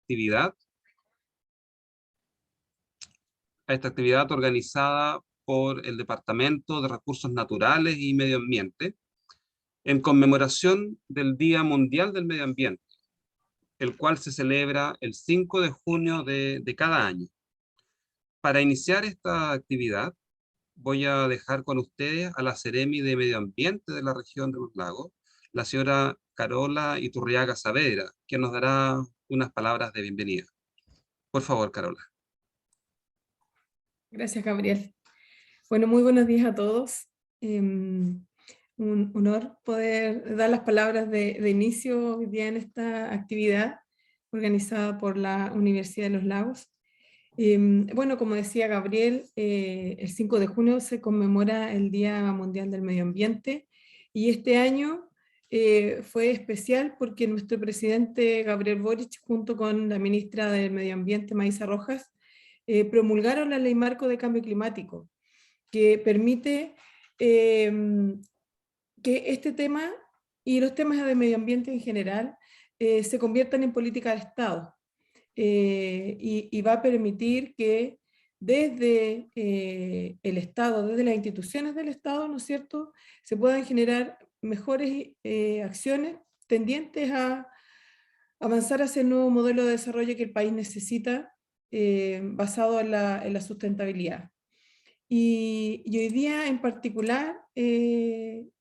actividad, organizada por el Departamento de Recursos Naturales y Medio Ambiente en conmemoración del Día Mundial del Medio Ambiente, el cual se celebra el 5 de junio de cada año. Para iniciar esta actividad, voy a dejar con ustedes a la Seremi de Medio Ambiente de la región de los lagos, la señora Carola Iturriaga Saavedra, que nos dará unas palabras de bienvenida. Por favor, Carola. Gracias, Gabriel. Bueno, muy buenos días a todos. Un honor poder dar las palabras de inicio hoy día en esta actividad organizada por la Universidad de los Lagos. Bueno, como decía Gabriel, el 5 de junio se conmemora el Día Mundial del Medio Ambiente y este año fue especial porque nuestro presidente Gabriel Boric, junto con la ministra del Medio Ambiente, Maísa Rojas, promulgaron la Ley Marco de Cambio Climático, que permite que este tema y los temas de medio ambiente en general se conviertan en política de Estado. Y va a permitir que desde el Estado, desde las instituciones del Estado, ¿no es cierto?, se puedan generar mejores acciones tendientes a avanzar hacia el nuevo modelo de desarrollo que el país necesita, basado en la sustentabilidad. Y hoy día en particular,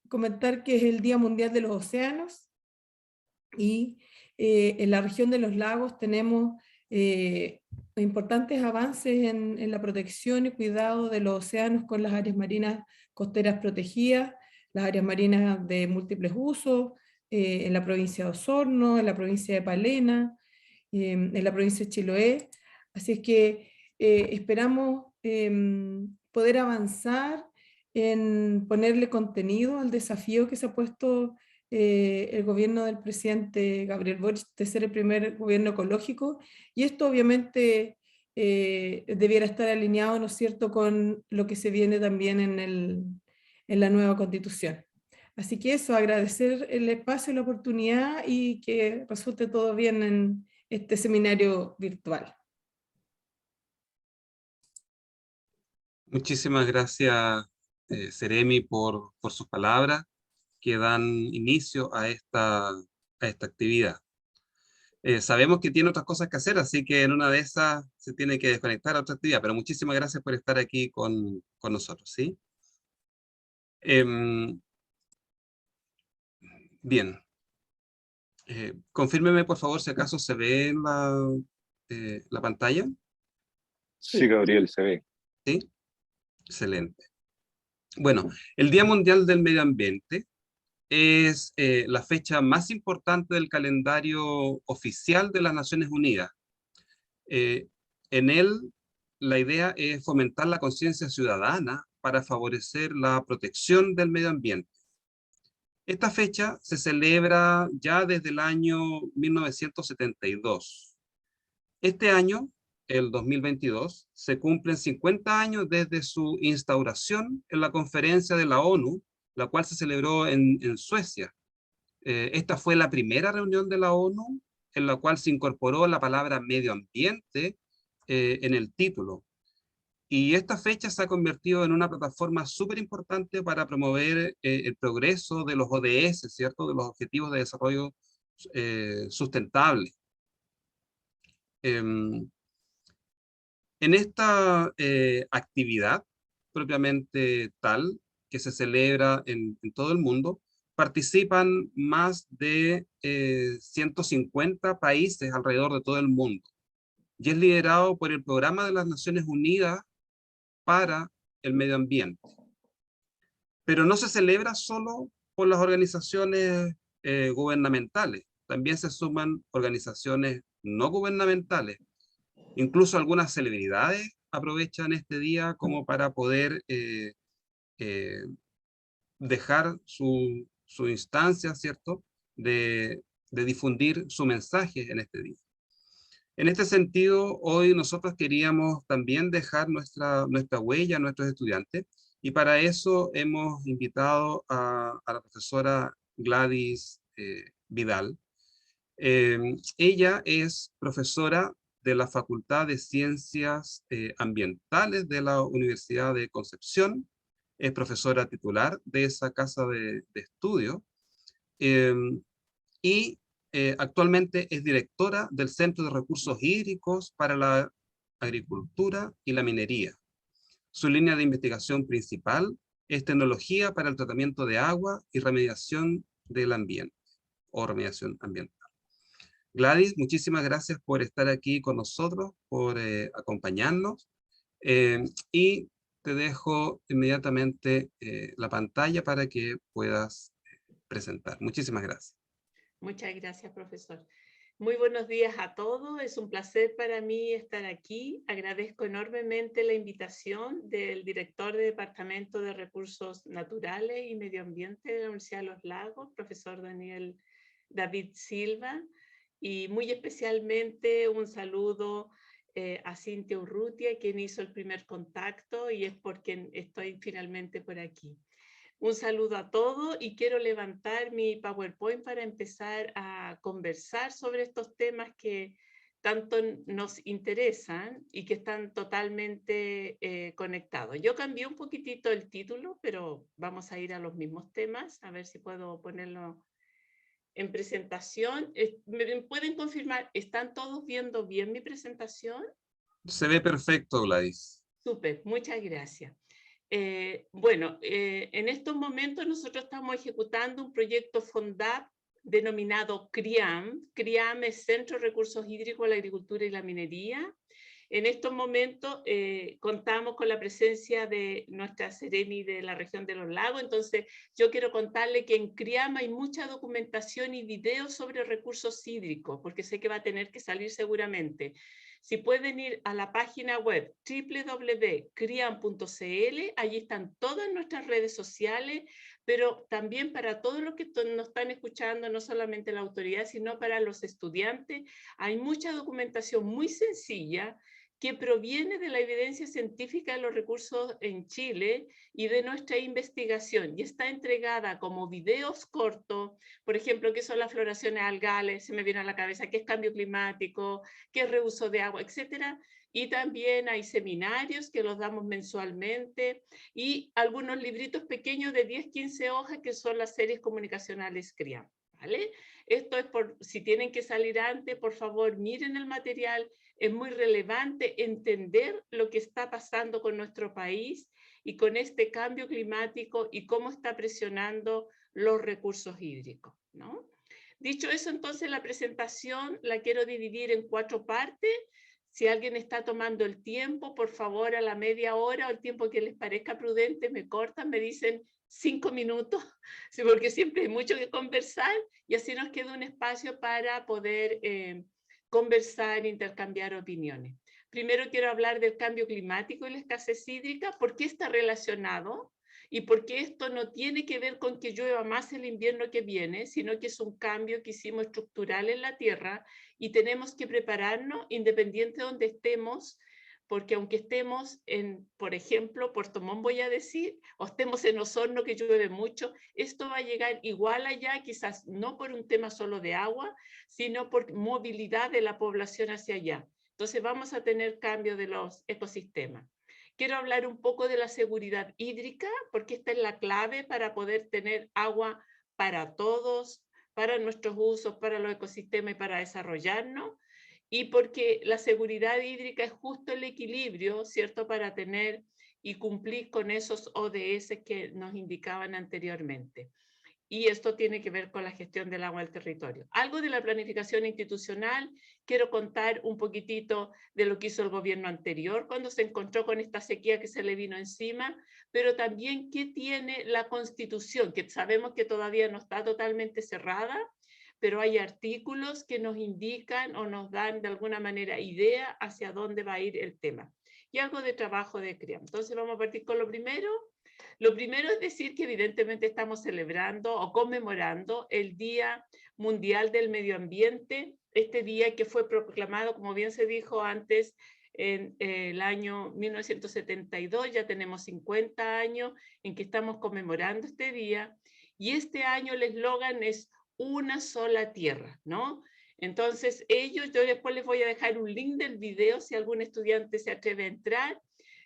comentar que es el Día Mundial de los Océanos, y en la región de los lagos tenemos importantes avances en la protección y cuidado de los océanos con las áreas marinas costeras protegidas, las áreas marinas de múltiples usos, en la provincia de Osorno, en la provincia de Palena, en la provincia de Chiloé. Así es que esperamos poder avanzar en ponerle contenido al desafío que se ha puesto el gobierno del presidente Gabriel Boric de ser el primer gobierno ecológico, y esto obviamente debiera estar alineado, ¿no es cierto?, con lo que se viene también en la nueva constitución. Así que eso, agradecer el espacio y la oportunidad y que resulte todo bien en este seminario virtual. Muchísimas gracias, Seremi, por sus palabras que dan inicio a esta actividad. Sabemos que tiene otras cosas que hacer, así que en una de esas se tiene que desconectar a otra actividad, pero muchísimas gracias por estar aquí con nosotros, ¿sí? Bien. Confírmeme, por favor, si acaso se ve la pantalla. Sí, Gabriel, se ve. ¿Sí? Excelente. Bueno, el Día Mundial del Medio Ambiente es la fecha más importante del calendario oficial de las Naciones Unidas. En él, la idea es fomentar la conciencia ciudadana para favorecer la protección del medio ambiente. Esta fecha se celebra ya desde el año 1972. Este año, el 2022, se cumplen 50 años desde su instauración en la conferencia de la ONU, la cual se celebró en Suecia. Esta fue la primera reunión de la ONU en la cual se incorporó la palabra medio ambiente en el título. Y esta fecha se ha convertido en una plataforma súper importante para promover el progreso de los ODS, ¿cierto?, de los Objetivos de Desarrollo Sustentable. En esta actividad propiamente tal, que se celebra en todo el mundo, participan más de 150 países alrededor de todo el mundo, y es liderado por el Programa de las Naciones Unidas para el Medio Ambiente. Pero no se celebra solo por las organizaciones gubernamentales, también se suman organizaciones no gubernamentales. Incluso algunas celebridades aprovechan este día como para poder dejar su instancia, ¿cierto?, de difundir su mensaje en este día. En este sentido, hoy nosotros queríamos también dejar nuestra huella a nuestros estudiantes, y para eso hemos invitado a la profesora Gladys Vidal, Ella es profesora de la Facultad de Ciencias Ambientales de la Universidad de Concepción, es profesora titular de esa casa de estudio, eh, y actualmente es directora del Centro de Recursos Hídricos para la Agricultura y la Minería. Su línea de investigación principal es tecnología para el tratamiento de agua y remediación del ambiente, o remediación ambiental. Gladys, muchísimas gracias por estar aquí con nosotros, por acompañarnos, y te dejo inmediatamente la pantalla para que puedas presentar. Muchísimas gracias. Muchas gracias, profesor. Muy buenos días a todos. Es un placer para mí estar aquí. Agradezco enormemente la invitación del director del Departamento de Recursos Naturales y Medio Ambiente de la Universidad de los Lagos, profesor David Silva, y muy especialmente un saludo a Cintia Urrutia, quien hizo el primer contacto y es por quien estoy finalmente por aquí. Un saludo a todos y quiero levantar mi PowerPoint para empezar a conversar sobre estos temas que tanto nos interesan y que están totalmente conectados. Yo cambié un poquitito el título, pero vamos a ir a los mismos temas, a ver si puedo ponerlo en presentación. ¿Me pueden confirmar, están todos viendo bien mi presentación? Se ve perfecto, Gladys. Súper, muchas gracias. Bueno, en estos momentos nosotros estamos ejecutando un proyecto FONDAP denominado CRIAM. CRIAM es Centro de Recursos Hídricos, la Agricultura y la Minería. En estos momentos contamos con la presencia de nuestra Seremi de la región de los lagos, entonces yo quiero contarle que en CRIAM hay mucha documentación y videos sobre recursos hídricos, porque sé que va a tener que salir seguramente. Si pueden ir a la página web www.criam.cl, allí están todas nuestras redes sociales, pero también para todos los que nos están escuchando, no solamente la autoridad, sino para los estudiantes, hay mucha documentación muy sencilla que proviene de la evidencia científica de los recursos en Chile y de nuestra investigación, y está entregada como videos cortos, por ejemplo, qué son las floraciones algales, se me viene a la cabeza, qué es cambio climático, qué es reuso de agua, etcétera. Y también hay seminarios que los damos mensualmente y algunos libritos pequeños de 10, 15 hojas que son las series comunicacionales CRIAM, ¿vale? Esto es por, si tienen que salir antes, por favor, miren el material. Es muy relevante entender lo que está pasando con nuestro país y con este cambio climático y cómo está presionando los recursos hídricos, ¿no? Dicho eso, entonces la presentación la quiero dividir en 4 partes. Si alguien está tomando el tiempo, por favor, a la media hora o el tiempo que les parezca prudente, me cortan, me dicen 5 minutos, sí, porque siempre hay mucho que conversar y así nos queda un espacio para poder conversar, intercambiar opiniones. Primero quiero hablar del cambio climático y la escasez hídrica, por qué está relacionado y por qué esto no tiene que ver con que llueva más el invierno que viene, sino que es un cambio que hicimos estructural en la Tierra y tenemos que prepararnos independiente de donde estemos, porque aunque estemos en, por ejemplo, Puerto Montt, voy a decir, o estemos en Osorno que llueve mucho, esto va a llegar igual allá, quizás no por un tema solo de agua, sino por movilidad de la población hacia allá. Entonces vamos a tener cambio de los ecosistemas. Quiero hablar un poco de la seguridad hídrica, porque esta es la clave para poder tener agua para todos, para nuestros usos, para los ecosistemas y para desarrollarnos. Y porque la seguridad hídrica es justo el equilibrio, ¿cierto?, para tener y cumplir con esos ODS que nos indicaban anteriormente. Y esto tiene que ver con la gestión del agua del territorio. Algo de la planificación institucional, quiero contar un poquitito de lo que hizo el gobierno anterior cuando se encontró con esta sequía que se le vino encima, pero también qué tiene la Constitución, que sabemos que todavía no está totalmente cerrada, pero hay artículos que nos indican o nos dan de alguna manera idea hacia dónde va a ir el tema. Y algo de trabajo de CRIAM. Entonces vamos a partir con lo primero. Lo primero es decir que evidentemente estamos celebrando o conmemorando el Día Mundial del Medio Ambiente, este día que fue proclamado, como bien se dijo antes, en el año 1972, ya tenemos 50 años en que estamos conmemorando este día, y este año el eslogan es una sola tierra, ¿no? Entonces yo después les voy a dejar un link del video si algún estudiante se atreve a entrar.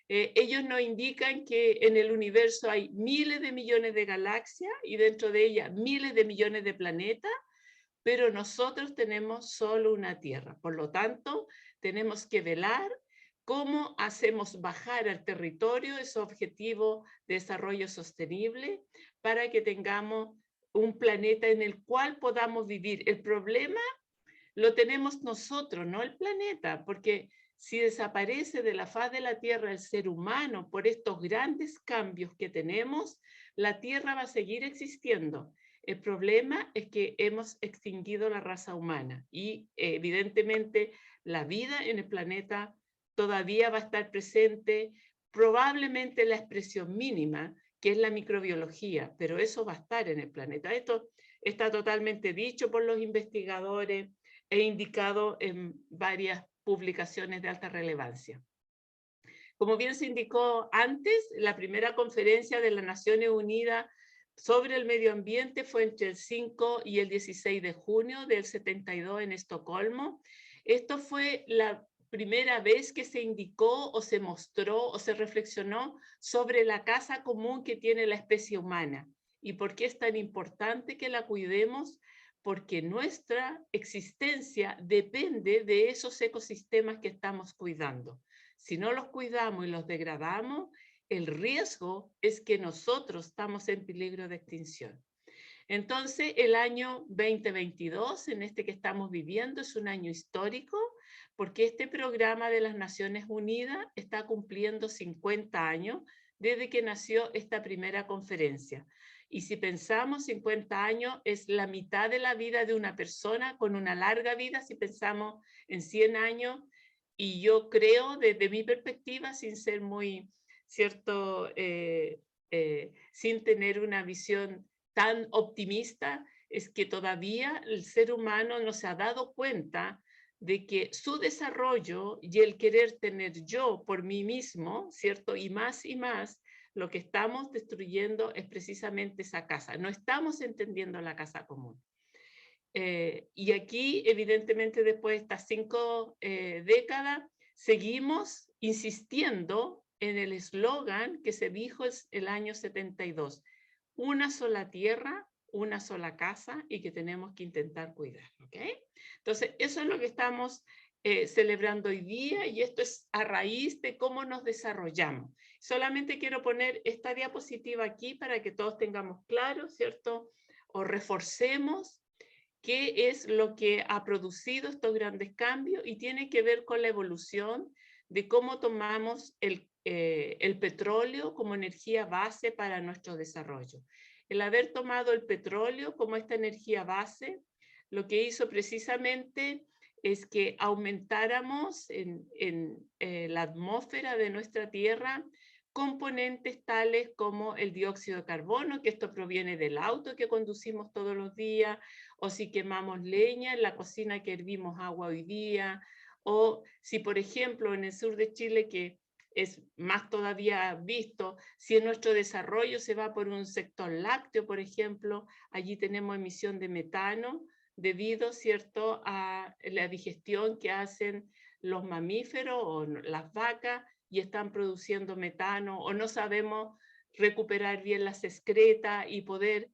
Ellos nos indican que en el universo hay miles de millones de galaxias y dentro de ellas miles de millones de planetas, pero nosotros tenemos solo una Tierra. Por lo tanto, tenemos que velar cómo hacemos bajar al territorio ese objetivo de desarrollo sostenible para que tengamos un planeta en el cual podamos vivir. El problema lo tenemos nosotros, no el planeta, porque si desaparece de la faz de la Tierra el ser humano por estos grandes cambios que tenemos, la Tierra va a seguir existiendo. El problema es que hemos extinguido la raza humana y evidentemente la vida en el planeta todavía va a estar presente, probablemente la expresión mínima, que es la microbiología, pero eso va a estar en el planeta. Esto está totalmente dicho por los investigadores e indicado en varias publicaciones de alta relevancia. Como bien se indicó antes, la primera conferencia de las Naciones Unidas sobre el medio ambiente fue entre el 5 y el 16 de junio del 72 en Estocolmo. Esto fue la primera vez que se indicó o se mostró o se reflexionó sobre la casa común que tiene la especie humana y por qué es tan importante que la cuidemos, porque nuestra existencia depende de esos ecosistemas que estamos cuidando. Si no los cuidamos y los degradamos, el riesgo es que nosotros estamos en peligro de extinción. Entonces, el año 2022, en este que estamos viviendo, es un año histórico, porque este programa de las Naciones Unidas está cumpliendo 50 años desde que nació esta primera conferencia. Y si pensamos, 50 años es la mitad de la vida de una persona con una larga vida, si pensamos en 100 años. Y yo creo, desde mi perspectiva, sin ser muy, ¿cierto?, sin tener una visión tan optimista, es que todavía el ser humano no se ha dado cuenta de que su desarrollo y el querer tener yo por mí mismo, ¿cierto? Y más, lo que estamos destruyendo es precisamente esa casa. No estamos entendiendo la casa común. Y aquí, evidentemente, después de estas 5 décadas, seguimos insistiendo en el eslogan que se dijo el año 72. Una sola tierra, una sola casa y que tenemos que intentar cuidar. ¿Okay? Entonces, eso es lo que estamos celebrando hoy día y esto es a raíz de cómo nos desarrollamos. Solamente quiero poner esta diapositiva aquí para que todos tengamos claro, ¿cierto? O reforcemos qué es lo que ha producido estos grandes cambios y tiene que ver con la evolución de cómo tomamos el petróleo como energía base para nuestro desarrollo. El haber tomado el petróleo como esta energía base, lo que hizo precisamente es que aumentáramos en la atmósfera de nuestra Tierra componentes tales como el dióxido de carbono, que esto proviene del auto que conducimos todos los días, o si quemamos leña en la cocina que hervimos agua hoy día, o si, por ejemplo, en el sur de Chile, que es más todavía visto, si en nuestro desarrollo se va por un sector lácteo, por ejemplo, allí tenemos emisión de metano debido, ¿cierto?, a la digestión que hacen los mamíferos o las vacas y están produciendo metano, o no sabemos recuperar bien las excretas y poder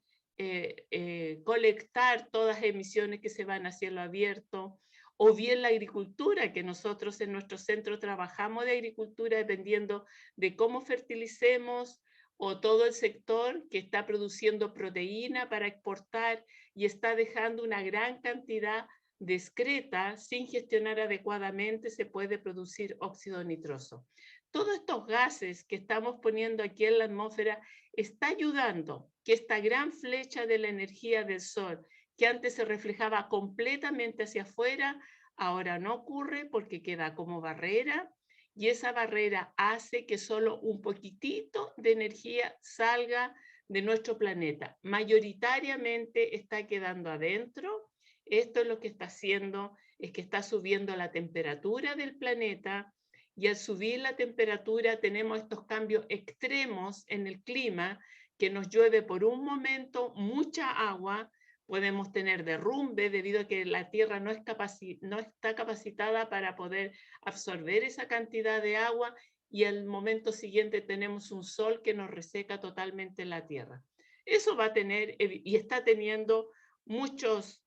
colectar todas las emisiones que se van a cielo abierto, o bien la agricultura, que nosotros en nuestro centro trabajamos de agricultura dependiendo de cómo fertilicemos, o todo el sector que está produciendo proteína para exportar y está dejando una gran cantidad de excreta sin gestionar adecuadamente, se puede producir óxido nitroso. Todos estos gases que estamos poniendo aquí en la atmósfera está ayudando que esta gran flecha de la energía del sol, que antes se reflejaba completamente hacia afuera, ahora no ocurre porque queda como barrera, y esa barrera hace que solo un poquitito de energía salga de nuestro planeta. Mayoritariamente está quedando adentro. Esto es lo que está haciendo, es que está subiendo la temperatura del planeta, y al subir la temperatura tenemos estos cambios extremos en el clima, que nos llueve por un momento mucha agua, podemos tener derrumbe debido a que la tierra no está capacitada para poder absorber esa cantidad de agua, y al momento siguiente tenemos un sol que nos reseca totalmente la tierra. Eso va a tener y está teniendo muchos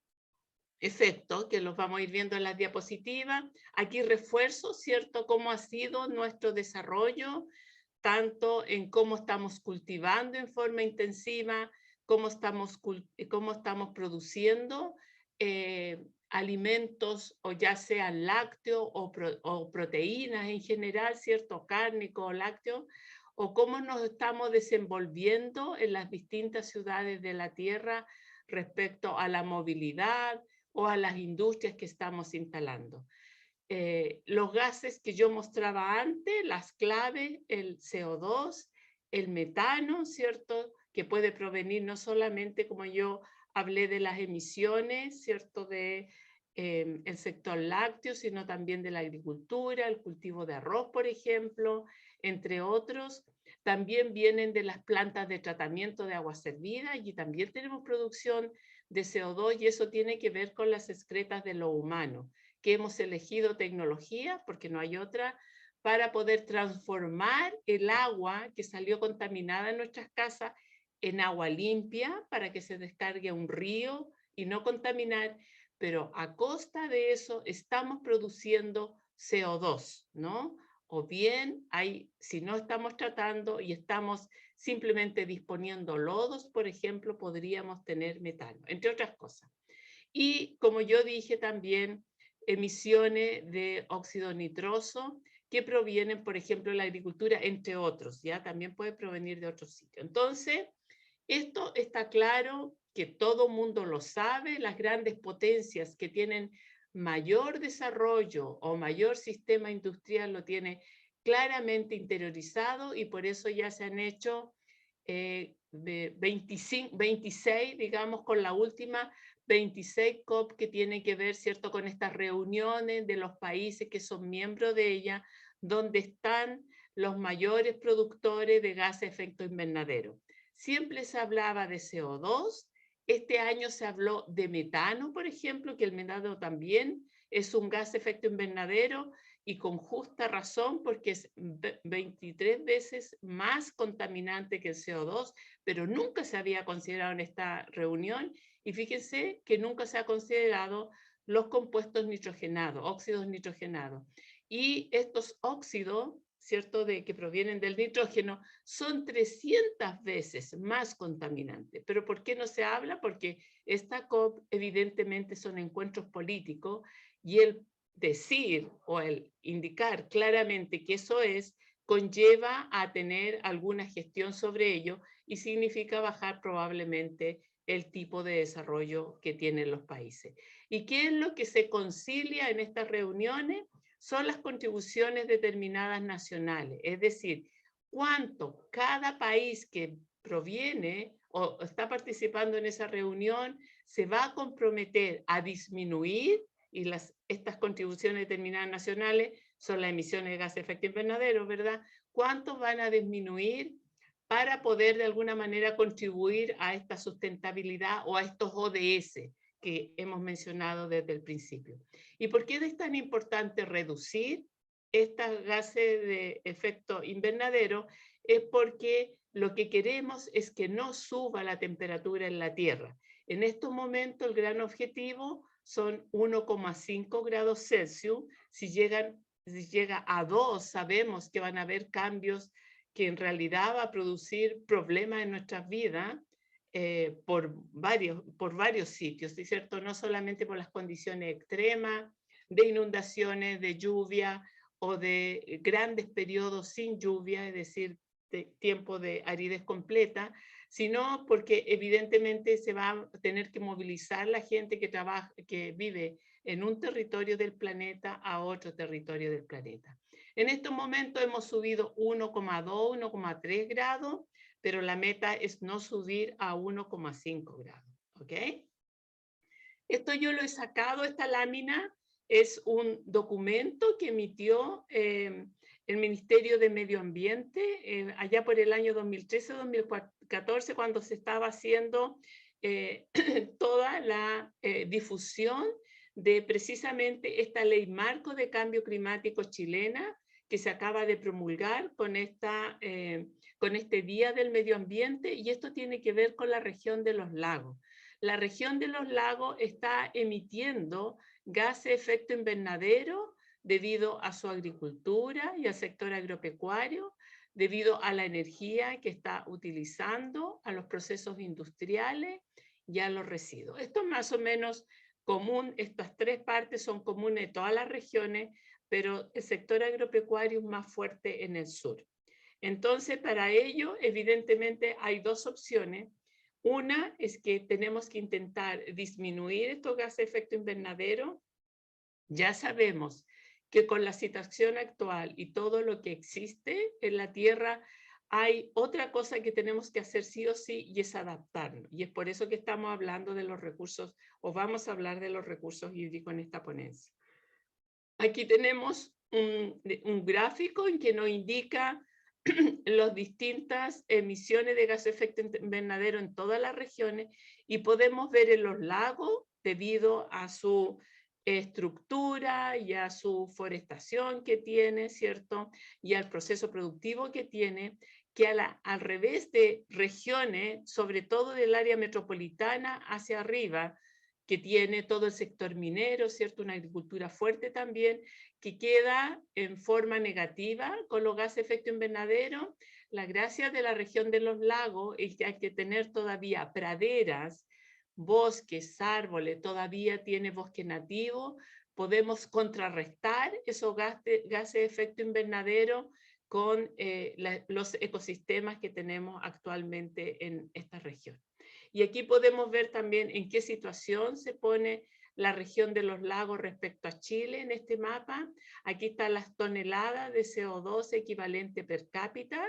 efectos que los vamos a ir viendo en las diapositivas. Aquí refuerzo, ¿cierto?, cómo ha sido nuestro desarrollo, tanto en cómo estamos cultivando en forma intensiva, cómo estamos produciendo alimentos, o ya sea lácteos o proteínas en general, ¿cierto?, cárnico o lácteo, o cómo nos estamos desenvolviendo en las distintas ciudades de la Tierra respecto a la movilidad o a las industrias que estamos instalando. Los gases que yo mostraba antes, las claves, el CO2, el metano, ¿cierto?, que puede provenir no solamente, como yo hablé, de las emisiones, ¿cierto?, de el sector lácteo, sino también de la agricultura, el cultivo de arroz, por ejemplo, entre otros. También vienen de las plantas de tratamiento de agua servida, y también tenemos producción de CO2, y eso tiene que ver con las excretas de lo humano, que hemos elegido tecnología, porque no hay otra, para poder transformar el agua que salió contaminada en nuestras casas en agua limpia, para que se descargue a un río y no contaminar, pero a costa de eso estamos produciendo CO2, ¿no? O bien, si no estamos tratando y estamos simplemente disponiendo lodos, por ejemplo, podríamos tener metano, entre otras cosas. Y como yo dije también, emisiones de óxido nitroso que provienen, por ejemplo, de la agricultura, entre otros, ya también puede provenir de otros sitios. Entonces, esto está claro que todo mundo lo sabe. Las grandes potencias que tienen mayor desarrollo o mayor sistema industrial lo tienen claramente interiorizado, y por eso ya se han hecho 26, digamos, con la última 26 COP, que tienen que ver, ¿cierto?, con estas reuniones de los países que son miembros de ella, donde están los mayores productores de gases de efecto invernadero. Siempre se hablaba de CO2, este año se habló de metano, por ejemplo, que el metano también es un gas de efecto invernadero, y con justa razón, porque es 23 veces más contaminante que el CO2, pero nunca se había considerado en esta reunión, y fíjense que nunca se ha considerado los compuestos nitrogenados, óxidos nitrogenados. Y estos óxidos, ¿cierto?, que provienen del nitrógeno, son 300 veces más contaminantes. ¿Pero por qué no se habla? Porque esta COP evidentemente son encuentros políticos, y el decir o el indicar claramente que eso conlleva a tener alguna gestión sobre ello, y significa bajar probablemente el tipo de desarrollo que tienen los países. ¿Y qué es lo que se concilia en estas reuniones? Son las contribuciones determinadas nacionales, es decir, cuánto cada país que proviene o está participando en esa reunión se va a comprometer a disminuir, y estas contribuciones determinadas nacionales son las emisiones de gases de efecto invernadero, ¿verdad? ¿Cuántos van a disminuir para poder de alguna manera contribuir a esta sustentabilidad o a estos ODS que hemos mencionado desde el principio? ¿Y por qué es tan importante reducir estos gases de efecto invernadero? Es porque lo que queremos es que no suba la temperatura en la Tierra. En estos momentos el gran objetivo son 1,5 grados Celsius. Si llega a 2, sabemos que van a haber cambios que en realidad va a producir problemas en nuestras vidas por varios sitios, ¿cierto? No solamente por las condiciones extremas de inundaciones, de lluvia o de grandes periodos sin lluvia, es decir, de tiempo de aridez completa, sino porque evidentemente se va a tener que movilizar la gente que vive en un territorio del planeta a otro territorio del planeta. En estos momentos hemos subido 1,2, 1,3 grados, pero la meta es no subir a 1,5 grados, ¿ok? Esto yo lo he sacado, esta lámina es un documento que emitió el Ministerio de Medio Ambiente allá por el año 2013-2014, cuando se estaba haciendo toda la difusión de precisamente esta ley marco de cambio climático chilena que se acaba de promulgar con este Día del Medio Ambiente, y esto tiene que ver con la región de los lagos. La región de los lagos está emitiendo gases de efecto invernadero debido a su agricultura y al sector agropecuario, debido a la energía que está utilizando, a los procesos industriales y a los residuos. Esto es más o menos común, estas tres partes son comunes en todas las regiones, pero el sector agropecuario es más fuerte en el sur. Entonces, para ello, evidentemente, hay dos opciones. Una es que tenemos que intentar disminuir estos gases de efecto invernadero. Ya sabemos que con la situación actual y todo lo que existe en la Tierra, hay otra cosa que tenemos que hacer sí o sí, y es adaptarnos. Y es por eso que estamos hablando de los recursos, o vamos a hablar de los recursos hídricos en esta ponencia. Aquí tenemos un gráfico en que nos indica las distintas emisiones de gas de efecto invernadero en todas las regiones, y podemos ver en los lagos, debido a su estructura y a su forestación que tiene, ¿cierto? Y al proceso productivo que tiene, que al revés de regiones, sobre todo del área metropolitana hacia arriba, que tiene todo el sector minero, ¿cierto? Una agricultura fuerte también, que queda en forma negativa con los gases de efecto invernadero. La gracia de la región de los lagos es que hay que tener todavía praderas, bosques, árboles, todavía tiene bosque nativo. Podemos contrarrestar esos gases de efecto invernadero con los ecosistemas que tenemos actualmente en esta región. Y aquí podemos ver también en qué situación se pone la región de los lagos respecto a Chile en este mapa. Aquí están las toneladas de CO2 equivalente per cápita,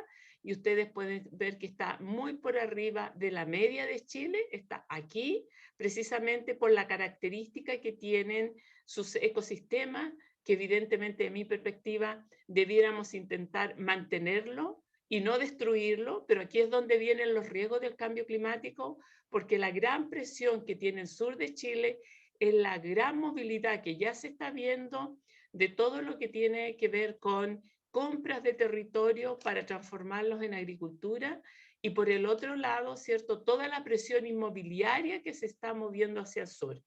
y ustedes pueden ver que está muy por arriba de la media de Chile, está aquí, precisamente por la característica que tienen sus ecosistemas, que evidentemente, de mi perspectiva, debiéramos intentar mantenerlo y no destruirlo, pero aquí es donde vienen los riesgos del cambio climático, porque la gran presión que tiene el sur de Chile es la gran movilidad que ya se está viendo de todo lo que tiene que ver con compras de territorio para transformarlos en agricultura, y por el otro lado, ¿cierto?, toda la presión inmobiliaria que se está moviendo hacia el sur.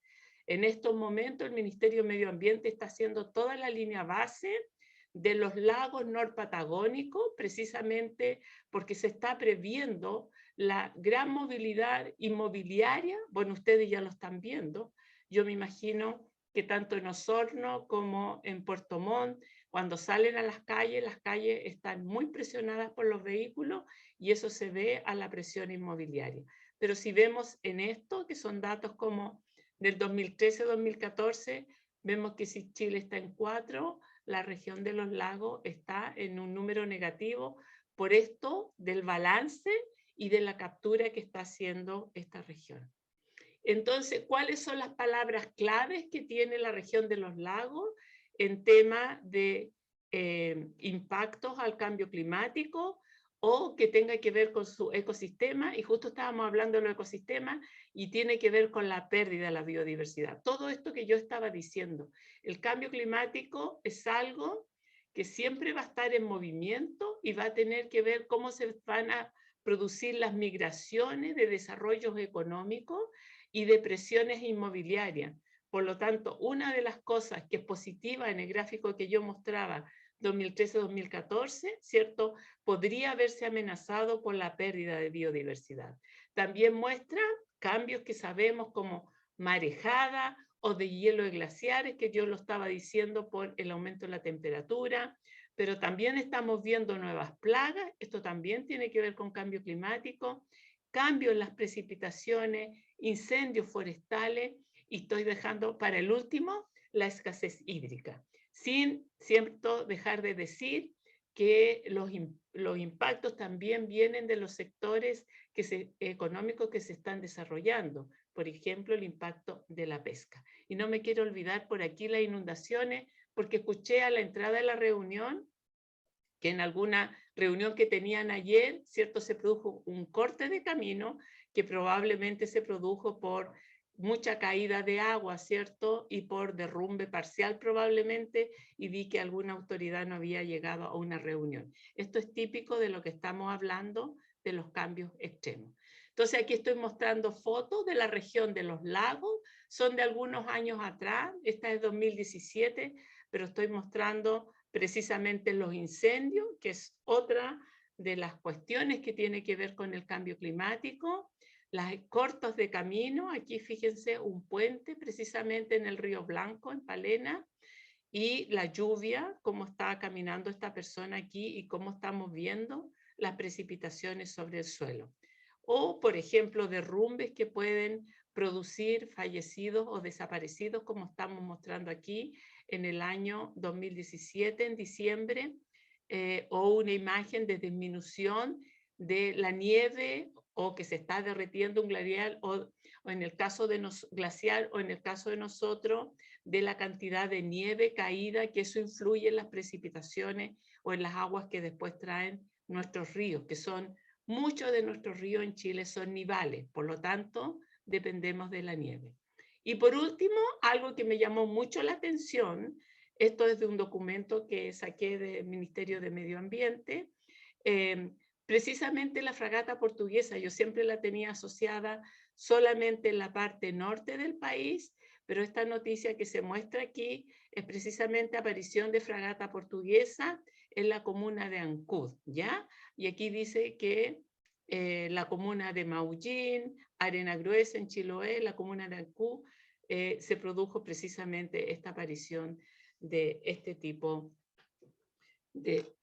En estos momentos el Ministerio de Medio Ambiente está haciendo toda la línea base de los lagos norpatagónicos, precisamente porque se está previendo la gran movilidad inmobiliaria. Bueno, ustedes ya lo están viendo. Yo me imagino que tanto en Osorno como en Puerto Montt, cuando salen a las calles están muy presionadas por los vehículos, y eso se ve a la presión inmobiliaria. Pero si vemos en esto, que son datos como del 2013-2014, vemos que si Chile está en 4, la región de los lagos está en un número negativo, por esto del balance y de la captura que está haciendo esta región. Entonces, ¿cuáles son las palabras claves que tiene la región de los lagos en tema de impactos al cambio climático o que tenga que ver con su ecosistema? Y justo estábamos hablando de los ecosistemas, y tiene que ver con la pérdida de la biodiversidad. Todo esto que yo estaba diciendo, el cambio climático es algo que siempre va a estar en movimiento y va a tener que ver cómo se van a producir las migraciones de desarrollos económicos y de presiones inmobiliarias. Por lo tanto, una de las cosas que es positiva en el gráfico que yo mostraba, 2013-2014, ¿cierto?, podría verse amenazado por la pérdida de biodiversidad. También muestra cambios que sabemos como marejada o de hielo de glaciares, que yo lo estaba diciendo por el aumento de la temperatura, pero también estamos viendo nuevas plagas. Esto también tiene que ver con cambio climático, cambio en las precipitaciones, incendios forestales, y estoy dejando para el último la escasez hídrica, sin cierto dejar de decir que los impactos también vienen de los sectores económicos que se están desarrollando, por ejemplo, el impacto de la pesca. Y no me quiero olvidar por aquí las inundaciones, porque escuché a la entrada de la reunión que en alguna reunión que tenían ayer, ¿cierto?, se produjo un corte de camino que probablemente se produjo por mucha caída de agua, ¿cierto? Y por derrumbe parcial probablemente, y vi que alguna autoridad no había llegado a una reunión. Esto es típico de lo que estamos hablando de los cambios extremos. Entonces aquí estoy mostrando fotos de la región de los lagos, son de algunos años atrás, esta es 2017, pero estoy mostrando precisamente los incendios, que es otra de las cuestiones que tiene que ver con el cambio climático. Las cortos de camino, aquí fíjense un puente precisamente en el Río Blanco, en Palena, y la lluvia, cómo está caminando esta persona aquí y cómo estamos viendo las precipitaciones sobre el suelo. O, por ejemplo, derrumbes que pueden producir fallecidos o desaparecidos, como estamos mostrando aquí en el año 2017, en diciembre, o una imagen de disminución de la nieve o que se está derritiendo un glaciar, o en el caso de glaciar, o en el caso de nosotros, de la cantidad de nieve caída, que eso influye en las precipitaciones o en las aguas que después traen nuestros ríos, que son, muchos de nuestros ríos en Chile son nivales, por lo tanto, dependemos de la nieve. Y por último, algo que me llamó mucho la atención, esto es de un documento que saqué del Ministerio de Medio Ambiente, precisamente la fragata portuguesa, yo siempre la tenía asociada solamente en la parte norte del país, pero esta noticia que se muestra aquí es precisamente aparición de fragata portuguesa en la comuna de Ancud, ¿ya? Y aquí dice que la comuna de Maullín, Arena Gruesa en Chiloé, la comuna de Ancud, se produjo precisamente esta aparición de este tipo de,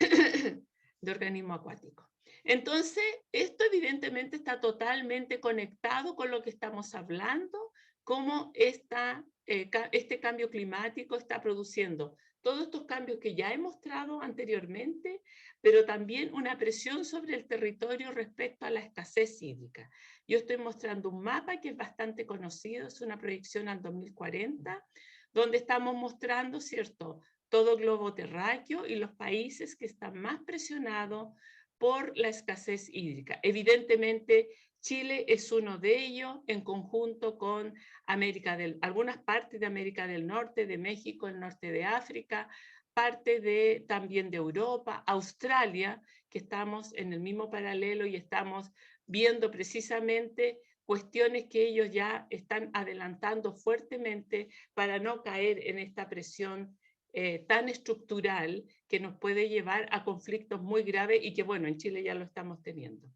de organismo acuático. Entonces, esto evidentemente está totalmente conectado con lo que estamos hablando, cómo este cambio climático está produciendo todos estos cambios que ya he mostrado anteriormente, pero también una presión sobre el territorio respecto a la escasez hídrica. Yo estoy mostrando un mapa que es bastante conocido, es una proyección al 2040, donde estamos mostrando, ¿cierto?, todo globo terráqueo y los países que están más presionados por la escasez hídrica. Evidentemente, Chile es uno de ellos, en conjunto con algunas partes de América del Norte, de México, el norte de África, parte también de Europa, Australia, que estamos en el mismo paralelo y estamos viendo precisamente cuestiones que ellos ya están adelantando fuertemente para no caer en esta presión tan estructural que nos puede llevar a conflictos muy graves y que, bueno, en Chile ya lo estamos teniendo.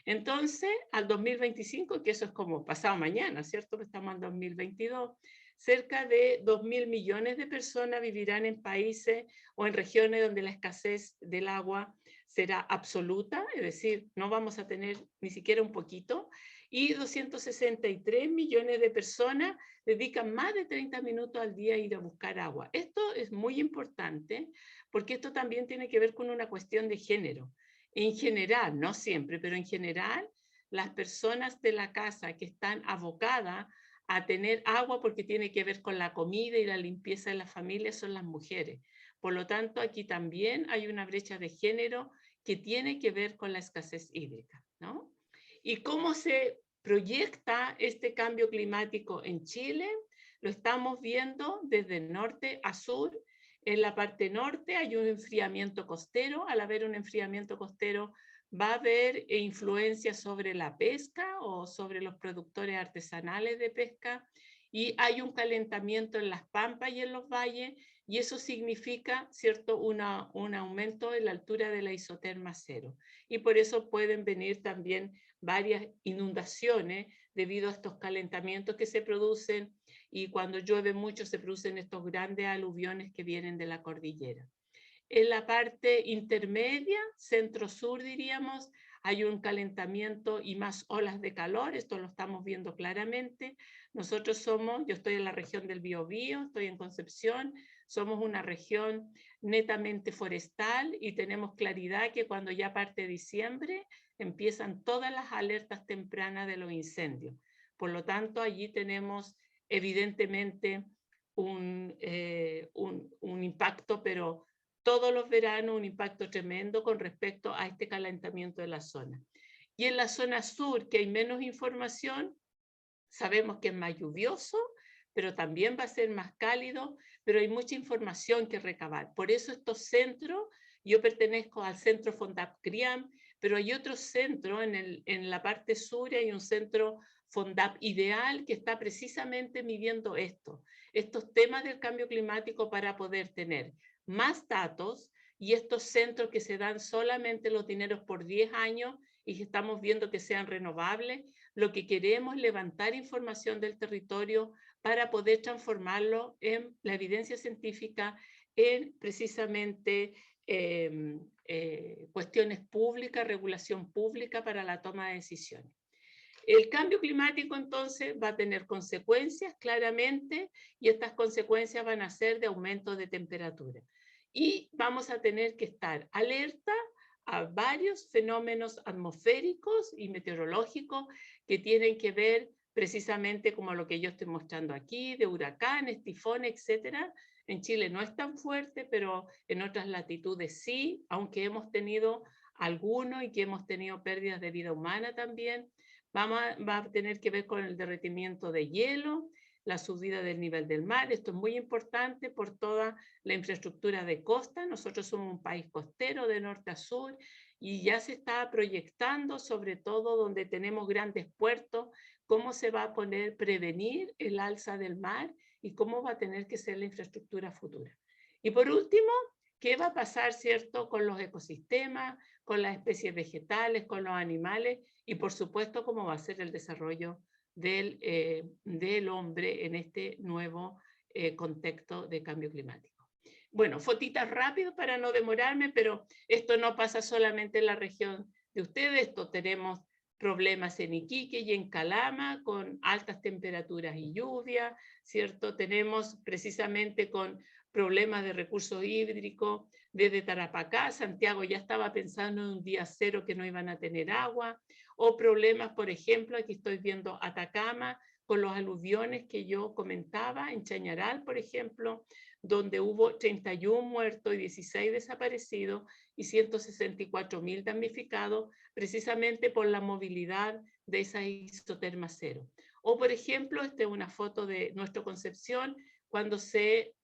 Entonces, al 2025, que eso es como pasado mañana, ¿cierto? Estamos en 2022, cerca de 2.000 millones de personas vivirán en países o en regiones donde la escasez del agua será absoluta, es decir, no vamos a tener ni siquiera un poquito, y 263 millones de personas dedican más de 30 minutos al día a ir a buscar agua. Esto es muy importante porque esto también tiene que ver con una cuestión de género. En general, no siempre, pero en general, las personas de la casa que están abocadas a tener agua porque tiene que ver con la comida y la limpieza de la familia son las mujeres. Por lo tanto, aquí también hay una brecha de género que tiene que ver con la escasez hídrica, ¿no? ¿Y cómo se proyecta este cambio climático en Chile? Lo estamos viendo desde norte a sur. En la parte norte hay un enfriamiento costero. Al haber un enfriamiento costero va a haber influencia sobre la pesca o sobre los productores artesanales de pesca, y hay un calentamiento en las pampas y en los valles, y eso significa, ¿cierto?, un aumento en la altura de la isoterma cero. Y por eso pueden venir también varias inundaciones debido a estos calentamientos que se producen, y cuando llueve mucho se producen estos grandes aluviones que vienen de la cordillera. En la parte intermedia, centro-sur diríamos, hay un calentamiento y más olas de calor, esto lo estamos viendo claramente. Nosotros yo estoy en la región del Biobío, estoy en Concepción, somos una región netamente forestal y tenemos claridad que cuando ya parte diciembre empiezan todas las alertas tempranas de los incendios. Por lo tanto, allí tenemos evidentemente un impacto, pero todos los veranos un impacto tremendo con respecto a este calentamiento de la zona. Y en la zona sur, que hay menos información, sabemos que es más lluvioso, pero también va a ser más cálido, pero hay mucha información que recabar. Por eso estos centros, yo pertenezco al centro Fondap CRIAM, pero hay otro centro en la parte sur, hay un centro Fondap Ideal que está precisamente midiendo estos temas del cambio climático para poder tener más datos, y estos centros que se dan solamente los dineros por 10 años y que estamos viendo que sean renovables, lo que queremos es levantar información del territorio para poder transformarlo en la evidencia científica, en precisamente cuestiones públicas, regulación pública para la toma de decisiones. El cambio climático entonces va a tener consecuencias claramente, y estas consecuencias van a ser de aumento de temperatura. Y vamos a tener que estar alerta a varios fenómenos atmosféricos y meteorológicos que tienen que ver precisamente como lo que yo estoy mostrando aquí, de huracanes, tifones, etcétera. En Chile no es tan fuerte, pero en otras latitudes sí, aunque hemos tenido algunos y que hemos tenido pérdidas de vida humana también. Va a tener que ver con el derretimiento de hielo, la subida del nivel del mar. Esto es muy importante por toda la infraestructura de costa. Nosotros somos un país costero de norte a sur y ya se está proyectando, sobre todo donde tenemos grandes puertos, cómo se va a poder prevenir el alza del mar y cómo va a tener que ser la infraestructura futura. Y por último, ¿qué va a pasar, cierto, con los ecosistemas, con las especies vegetales, con los animales y por supuesto cómo va a ser el desarrollo del hombre en este nuevo contexto de cambio climático? Bueno, fotitas rápido para no demorarme, pero esto no pasa solamente en la región de ustedes, esto tenemos problemas en Iquique y en Calama con altas temperaturas y lluvia, ¿cierto? Tenemos precisamente con problemas de recursos hídricos desde Tarapacá. Santiago ya estaba pensando en un día cero que no iban a tener agua, o problemas, por ejemplo, aquí estoy viendo Atacama con los aluviones que yo comentaba, en Chañaral, por ejemplo, donde hubo 31 muertos y 16 desaparecidos y 164.000 damnificados, precisamente por la movilidad de esa isoterma cero. O, por ejemplo, esta es una foto de nuestra Concepción, cuando se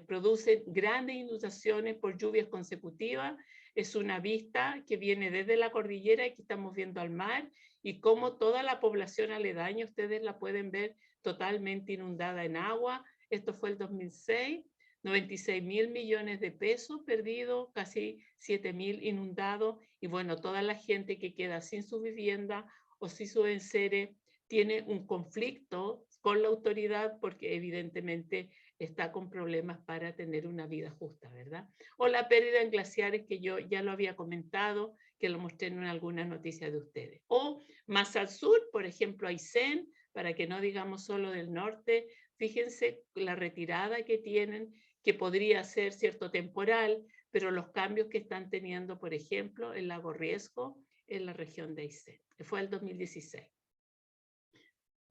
producen grandes inundaciones por lluvias consecutivas. Es una vista que viene desde la cordillera y que estamos viendo al mar, y cómo toda la población aledaña, ustedes la pueden ver totalmente inundada en agua. Esto fue el 2006, 96.000 millones de pesos perdidos, casi 7.000 inundados, y bueno, toda la gente que queda sin su vivienda o sin su enseres tiene un conflicto con la autoridad porque evidentemente está con problemas para tener una vida justa, ¿verdad? O la pérdida en glaciares, que yo ya lo había comentado, que lo mostré en algunas noticias de ustedes. O más al sur, por ejemplo, Aysén, para que no digamos solo del norte, fíjense la retirada que tienen, que podría ser cierto temporal, pero los cambios que están teniendo, por ejemplo, el lago Riesgo en la región de Aysén. Fue el 2016.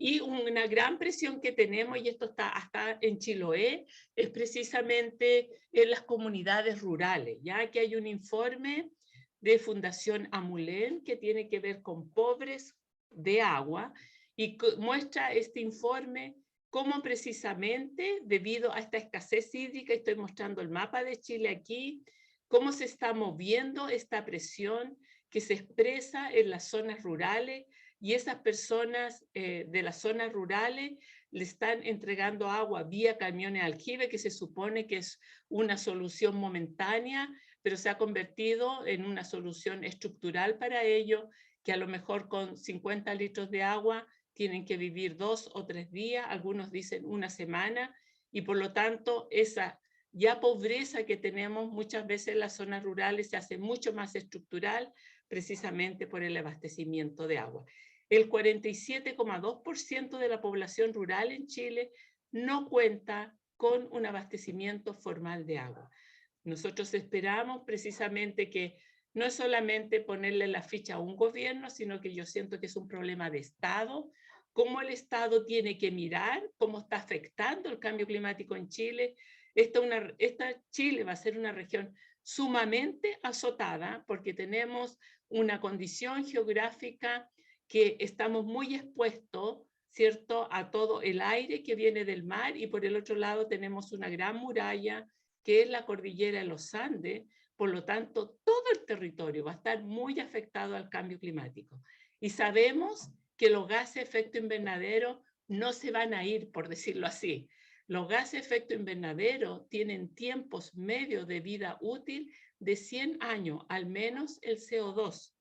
Y una gran presión que tenemos, y esto está hasta en Chiloé, es precisamente en las comunidades rurales, ya que hay un informe de Fundación Amulén que tiene que ver con pobres de agua, y muestra este informe cómo precisamente debido a esta escasez hídrica, estoy mostrando el mapa de Chile aquí, cómo se está moviendo esta presión que se expresa en las zonas rurales, y esas personas de las zonas rurales le están entregando agua vía camiones aljibe, que se supone que es una solución momentánea, pero se ha convertido en una solución estructural para ellos, que a lo mejor con 50 litros de agua tienen que vivir 2 o 3 días, algunos dicen una semana, y por lo tanto esa ya pobreza que tenemos muchas veces en las zonas rurales se hace mucho más estructural, precisamente por el abastecimiento de agua. El 47,2% de la población rural en Chile no cuenta con un abastecimiento formal de agua. Nosotros esperamos precisamente que no es solamente ponerle la ficha a un gobierno, sino que yo siento que es un problema de Estado, cómo el Estado tiene que mirar cómo está afectando el cambio climático en Chile. Chile va a ser una región sumamente azotada porque tenemos una condición geográfica que estamos muy expuestos, ¿cierto?, a todo el aire que viene del mar, y por el otro lado tenemos una gran muralla que es la cordillera de los Andes. Por lo tanto, todo el territorio va a estar muy afectado al cambio climático. Y sabemos que los gases de efecto invernadero no se van a ir, por decirlo así. Los gases de efecto invernadero tienen tiempos medios de vida útil de 100 años, al menos el CO2.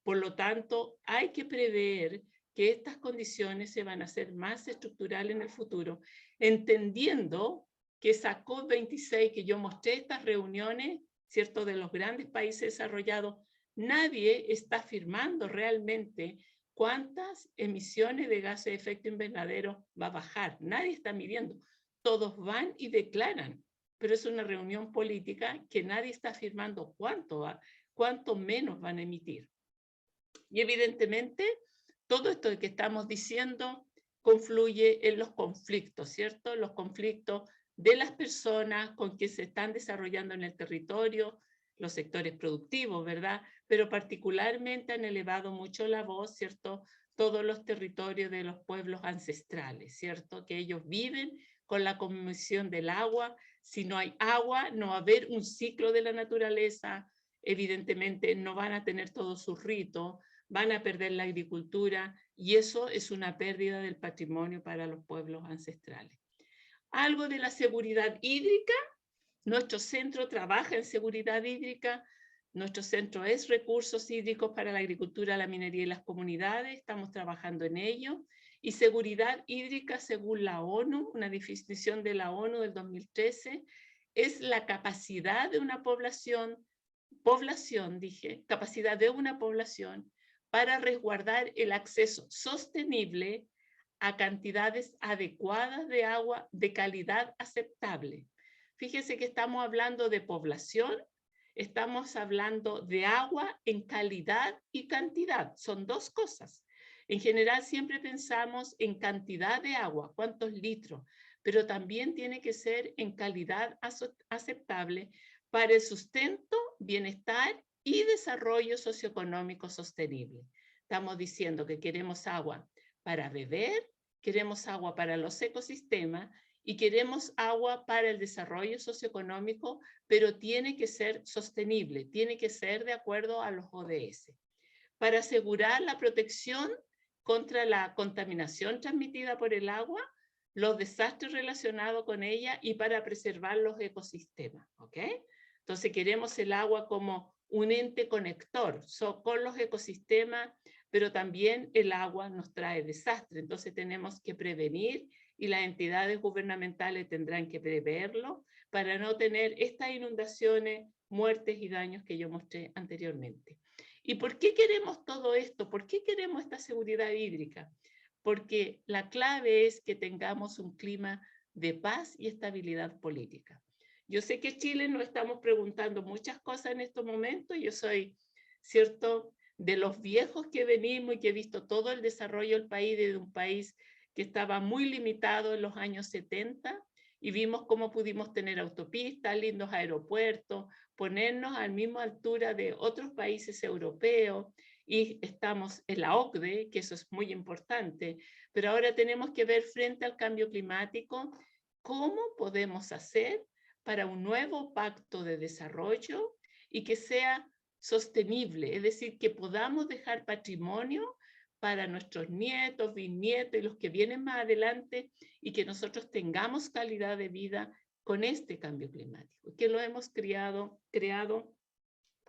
Por lo tanto, hay que prever que estas condiciones se van a hacer más estructurales en el futuro, entendiendo que esa COP26 que yo mostré, estas reuniones, ¿cierto?, de los grandes países desarrollados, nadie está afirmando realmente cuántas emisiones de gases de efecto invernadero va a bajar. Nadie está midiendo. Todos van y declaran, pero es una reunión política que nadie está afirmando cuánto menos van a emitir. Y evidentemente, todo esto que estamos diciendo confluye en los conflictos, ¿cierto? Los conflictos de las personas con que se están desarrollando en el territorio, los sectores productivos, ¿verdad? Pero particularmente han elevado mucho la voz, ¿cierto?, todos los territorios de los pueblos ancestrales, ¿cierto?, que ellos viven con la condición del agua. Si no hay agua, no va a haber un ciclo de la naturaleza, evidentemente no van a tener todos sus ritos, van a perder la agricultura, y eso es una pérdida del patrimonio para los pueblos ancestrales. Algo de la seguridad hídrica. Nuestro centro trabaja en seguridad hídrica. Nuestro centro es recursos hídricos para la agricultura, la minería y las comunidades. Estamos trabajando en ello. Y seguridad hídrica, según la ONU, una definición de la ONU del 2013, es la capacidad de una capacidad de una población para resguardar el acceso sostenible a cantidades adecuadas de agua de calidad aceptable. Fíjense que estamos hablando de población, estamos hablando de agua en calidad y cantidad. Son dos cosas. En general siempre pensamos en cantidad de agua, cuántos litros, pero también tiene que ser en calidad aceptable para el sustento, bienestar y desarrollo socioeconómico sostenible. Estamos diciendo que queremos agua para beber, queremos agua para los ecosistemas y queremos agua para el desarrollo socioeconómico, pero tiene que ser sostenible, tiene que ser de acuerdo a los ODS. Para asegurar la protección contra la contaminación transmitida por el agua, los desastres relacionados con ella y para preservar los ecosistemas, ¿ok? Entonces queremos el agua como un ente conector con los ecosistemas, pero también el agua nos trae desastres, entonces tenemos que prevenir y las entidades gubernamentales tendrán que preverlo para no tener estas inundaciones, muertes y daños que yo mostré anteriormente. ¿Y por qué queremos todo esto? ¿Por qué queremos esta seguridad hídrica? Porque la clave es que tengamos un clima de paz y estabilidad política. Yo sé que Chile nos estamos preguntando muchas cosas en estos momentos. Yo soy, ¿cierto?, de los viejos que venimos y que he visto todo el desarrollo del país, desde un país que estaba muy limitado en los años 70, y vimos cómo pudimos tener autopistas, lindos aeropuertos, ponernos a la misma altura de otros países europeos, y estamos en la OCDE, que eso es muy importante, pero ahora tenemos que ver frente al cambio climático cómo podemos hacer para un nuevo pacto de desarrollo y que sea sostenible, es decir, que podamos dejar patrimonio para nuestros nietos, bisnietos y los que vienen más adelante, y que nosotros tengamos calidad de vida con este cambio climático, que lo hemos creado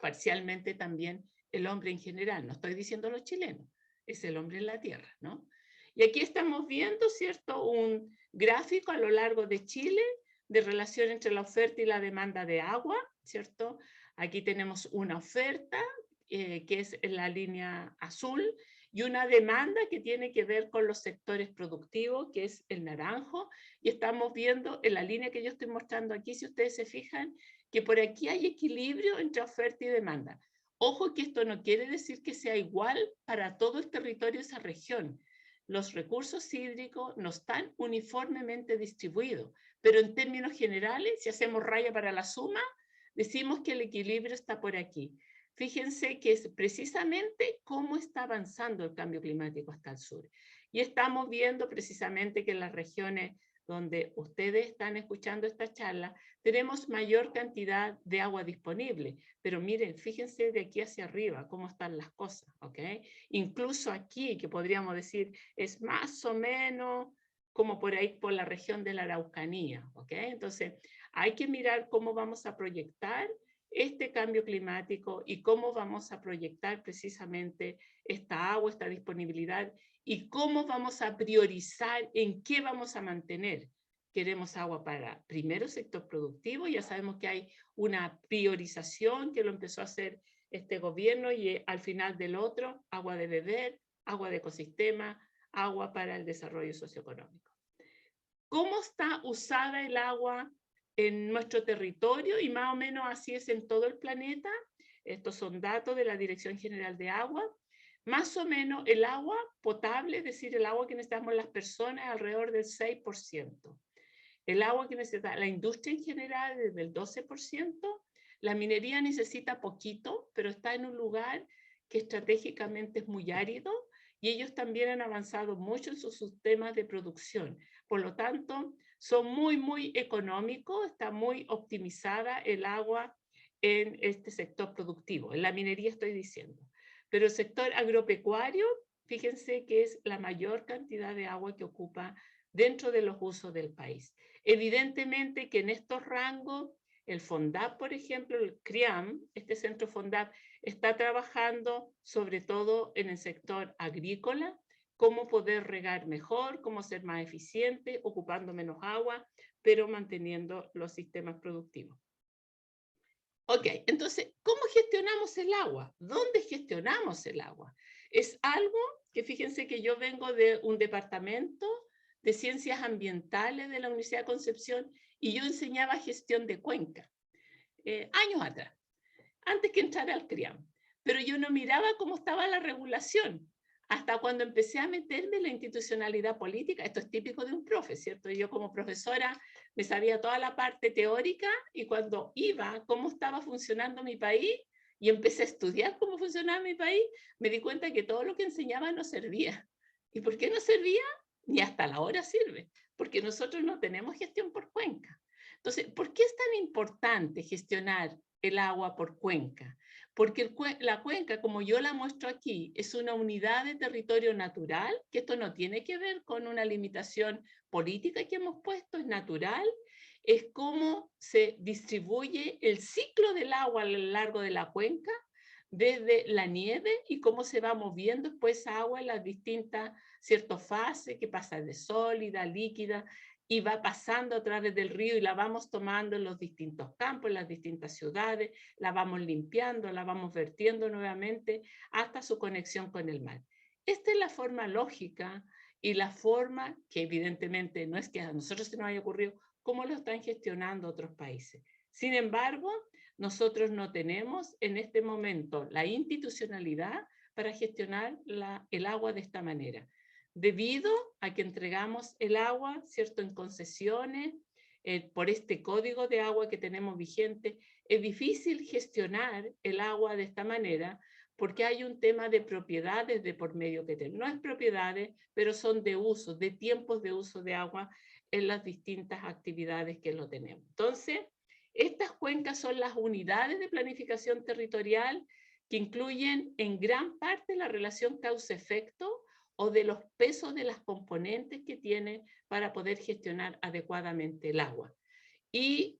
parcialmente también el hombre en general. No estoy diciendo los chilenos, es el hombre en la tierra, ¿no? Y aquí estamos viendo, ¿cierto?, un gráfico a lo largo de Chile de relación entre la oferta y la demanda de agua, ¿cierto? Aquí tenemos una oferta, que es en la línea azul, y una demanda que tiene que ver con los sectores productivos, que es el naranjo, y estamos viendo en la línea que yo estoy mostrando aquí, si ustedes se fijan, que por aquí hay equilibrio entre oferta y demanda. Ojo que esto no quiere decir que sea igual para todo el territorio de esa región. Los recursos hídricos no están uniformemente distribuidos, pero en términos generales, si hacemos raya para la suma, decimos que el equilibrio está por aquí. Fíjense que es precisamente cómo está avanzando el cambio climático hasta el sur. Y estamos viendo precisamente que en las regiones donde ustedes están escuchando esta charla, tenemos mayor cantidad de agua disponible. Pero miren, fíjense de aquí hacia arriba cómo están las cosas, ¿ok? Incluso aquí, que podríamos decir, es más o menos como por ahí, por la región de la Araucanía, ¿ok? Entonces, hay que mirar cómo vamos a proyectar este cambio climático y cómo vamos a proyectar precisamente esta agua, esta disponibilidad y cómo vamos a priorizar en qué vamos a mantener. Queremos agua para primero sector productivo, ya sabemos que hay una priorización que lo empezó a hacer este gobierno y al final del otro, agua de beber, agua de ecosistema, agua para el desarrollo socioeconómico. ¿Cómo está usada el agua en nuestro territorio? Y más o menos así es en todo el planeta. Estos son datos de la Dirección General de Agua. Más o menos el agua potable, es decir, el agua que necesitamos las personas, alrededor del 6%. El agua que necesita la industria en general es del 12%. La minería necesita poquito, pero está en un lugar que estratégicamente es muy árido y ellos también han avanzado mucho en sus sistemas de producción. Por lo tanto, son muy económicos, está muy optimizada el agua en este sector productivo. En la minería estoy diciendo. Pero el sector agropecuario, fíjense que es la mayor cantidad de agua que ocupa dentro de los usos del país. Evidentemente que en estos rangos, el FONDAP, por ejemplo, el CRIAM, este centro FONDAP, está trabajando sobre todo en el sector agrícola, cómo poder regar mejor, cómo ser más eficiente, ocupando menos agua, pero manteniendo los sistemas productivos. Ok, entonces, ¿cómo gestionamos el agua? ¿Dónde gestionamos el agua? Es algo que fíjense que yo vengo de un departamento de ciencias ambientales de la Universidad de Concepción y yo enseñaba gestión de cuenca, años atrás, antes que entrara al CRIAM. Pero yo no miraba cómo estaba la regulación, hasta cuando empecé a meterme en la institucionalidad política. Esto es típico de un profe, ¿cierto? Yo como profesora me sabía toda la parte teórica y cuando iba, cómo estaba funcionando mi país y empecé a estudiar cómo funcionaba mi país, me di cuenta que todo lo que enseñaba no servía. ¿Y por qué no servía? Ni hasta la hora sirve, porque nosotros no tenemos gestión por cuenca. Entonces, ¿por qué es tan importante gestionar el agua por cuenca? Porque la cuenca, como yo la muestro aquí, es una unidad de territorio natural, que esto no tiene que ver con una limitación política que hemos puesto, es natural, es cómo se distribuye el ciclo del agua a lo largo de la cuenca, desde la nieve y cómo se va moviendo después esa agua en las distintas fases, que pasa de sólida, líquida, y va pasando a través del río y la vamos tomando en los distintos campos, en las distintas ciudades, la vamos limpiando, la vamos vertiendo nuevamente hasta su conexión con el mar. Esta es la forma lógica y la forma que evidentemente no es que a nosotros se nos haya ocurrido, cómo lo están gestionando otros países. Sin embargo, nosotros no tenemos en este momento la institucionalidad para gestionar el agua de esta manera, debido a que entregamos el agua, ¿cierto?, en concesiones, por este código de agua que tenemos vigente. Es difícil gestionar el agua de esta manera porque hay un tema de propiedades de por medio que tenemos. No es propiedades, pero son de uso, de tiempos de uso de agua en las distintas actividades que lo tenemos. Entonces, estas cuencas son las unidades de planificación territorial que incluyen en gran parte la relación causa-efecto o de los pesos de las componentes que tiene para poder gestionar adecuadamente el agua. Y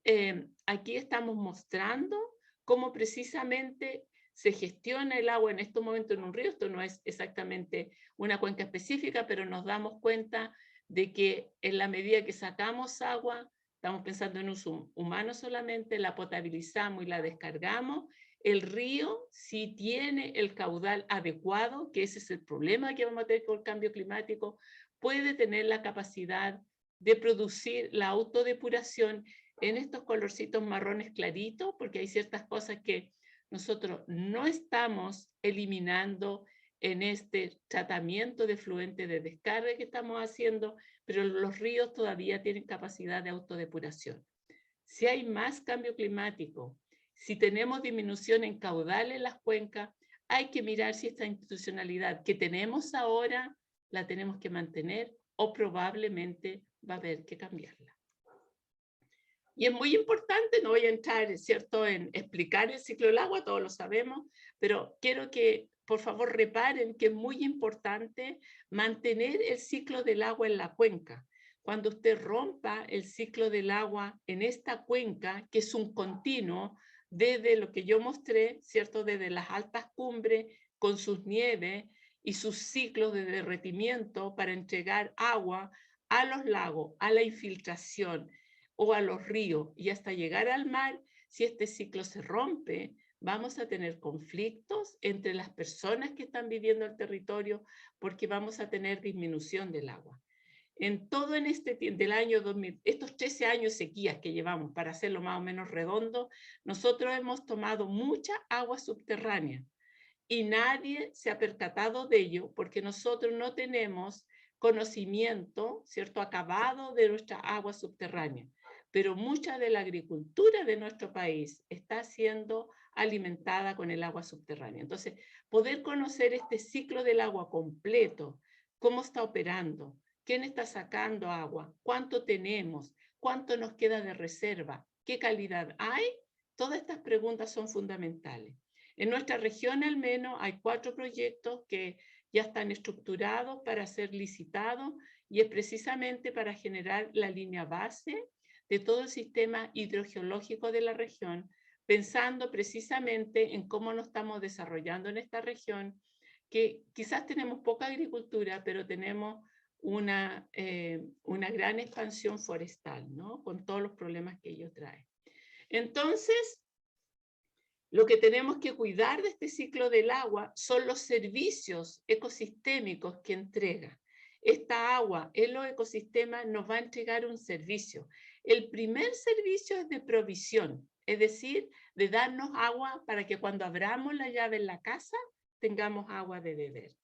aquí estamos mostrando cómo precisamente se gestiona el agua en estos momentos en un río. Esto no es exactamente una cuenca específica, pero nos damos cuenta de que en la medida que sacamos agua, estamos pensando en uso humano solamente, la potabilizamos y la descargamos. El río, si tiene el caudal adecuado, que ese es el problema que vamos a tener con el cambio climático, puede tener la capacidad de producir la autodepuración en estos colorcitos marrones claritos, porque hay ciertas cosas que nosotros no estamos eliminando en este tratamiento de fluente de descarga que estamos haciendo, pero los ríos todavía tienen capacidad de autodepuración. Si hay más cambio climático, Si tenemos disminución en caudal en las cuencas, hay que mirar si esta institucionalidad que tenemos ahora la tenemos que mantener o probablemente va a haber que cambiarla. Y es muy importante, no voy a entrar, ¿cierto?, en explicar el ciclo del agua, todos lo sabemos, pero quiero que por favor reparen que es muy importante mantener el ciclo del agua en la cuenca. Cuando usted rompa el ciclo del agua en esta cuenca, que es un continuo, desde lo que yo mostré, ¿cierto?, desde las altas cumbres con sus nieves y sus ciclos de derretimiento para entregar agua a los lagos, a la infiltración o a los ríos y hasta llegar al mar. Si este ciclo se rompe, vamos a tener conflictos entre las personas que están viviendo el territorio porque vamos a tener disminución del agua. En todo en este del año 2000, estos 13 años sequías que llevamos, para hacerlo más o menos redondo, nosotros hemos tomado mucha agua subterránea y nadie se ha percatado de ello porque nosotros no tenemos conocimiento, ¿cierto?, acabado de nuestra agua subterránea. Pero mucha de la agricultura de nuestro país está siendo alimentada con el agua subterránea. Entonces, poder conocer este ciclo del agua completo, cómo está operando, quién está sacando agua, cuánto tenemos, cuánto nos queda de reserva, qué calidad hay, todas estas preguntas son fundamentales. En nuestra región al menos hay 4 proyectos que ya están estructurados para ser licitados y es precisamente para generar la línea base de todo el sistema hidrogeológico de la región, pensando precisamente en cómo nos estamos desarrollando en esta región, que quizás tenemos poca agricultura, pero tenemos una gran expansión forestal, ¿no?, con todos los problemas que ello trae. Entonces, lo que tenemos que cuidar de este ciclo del agua son los servicios ecosistémicos que entrega. Esta agua en los ecosistemas nos va a entregar un servicio. El primer servicio es de provisión, es decir, de darnos agua para que cuando abramos la llave en la casa tengamos agua de beber.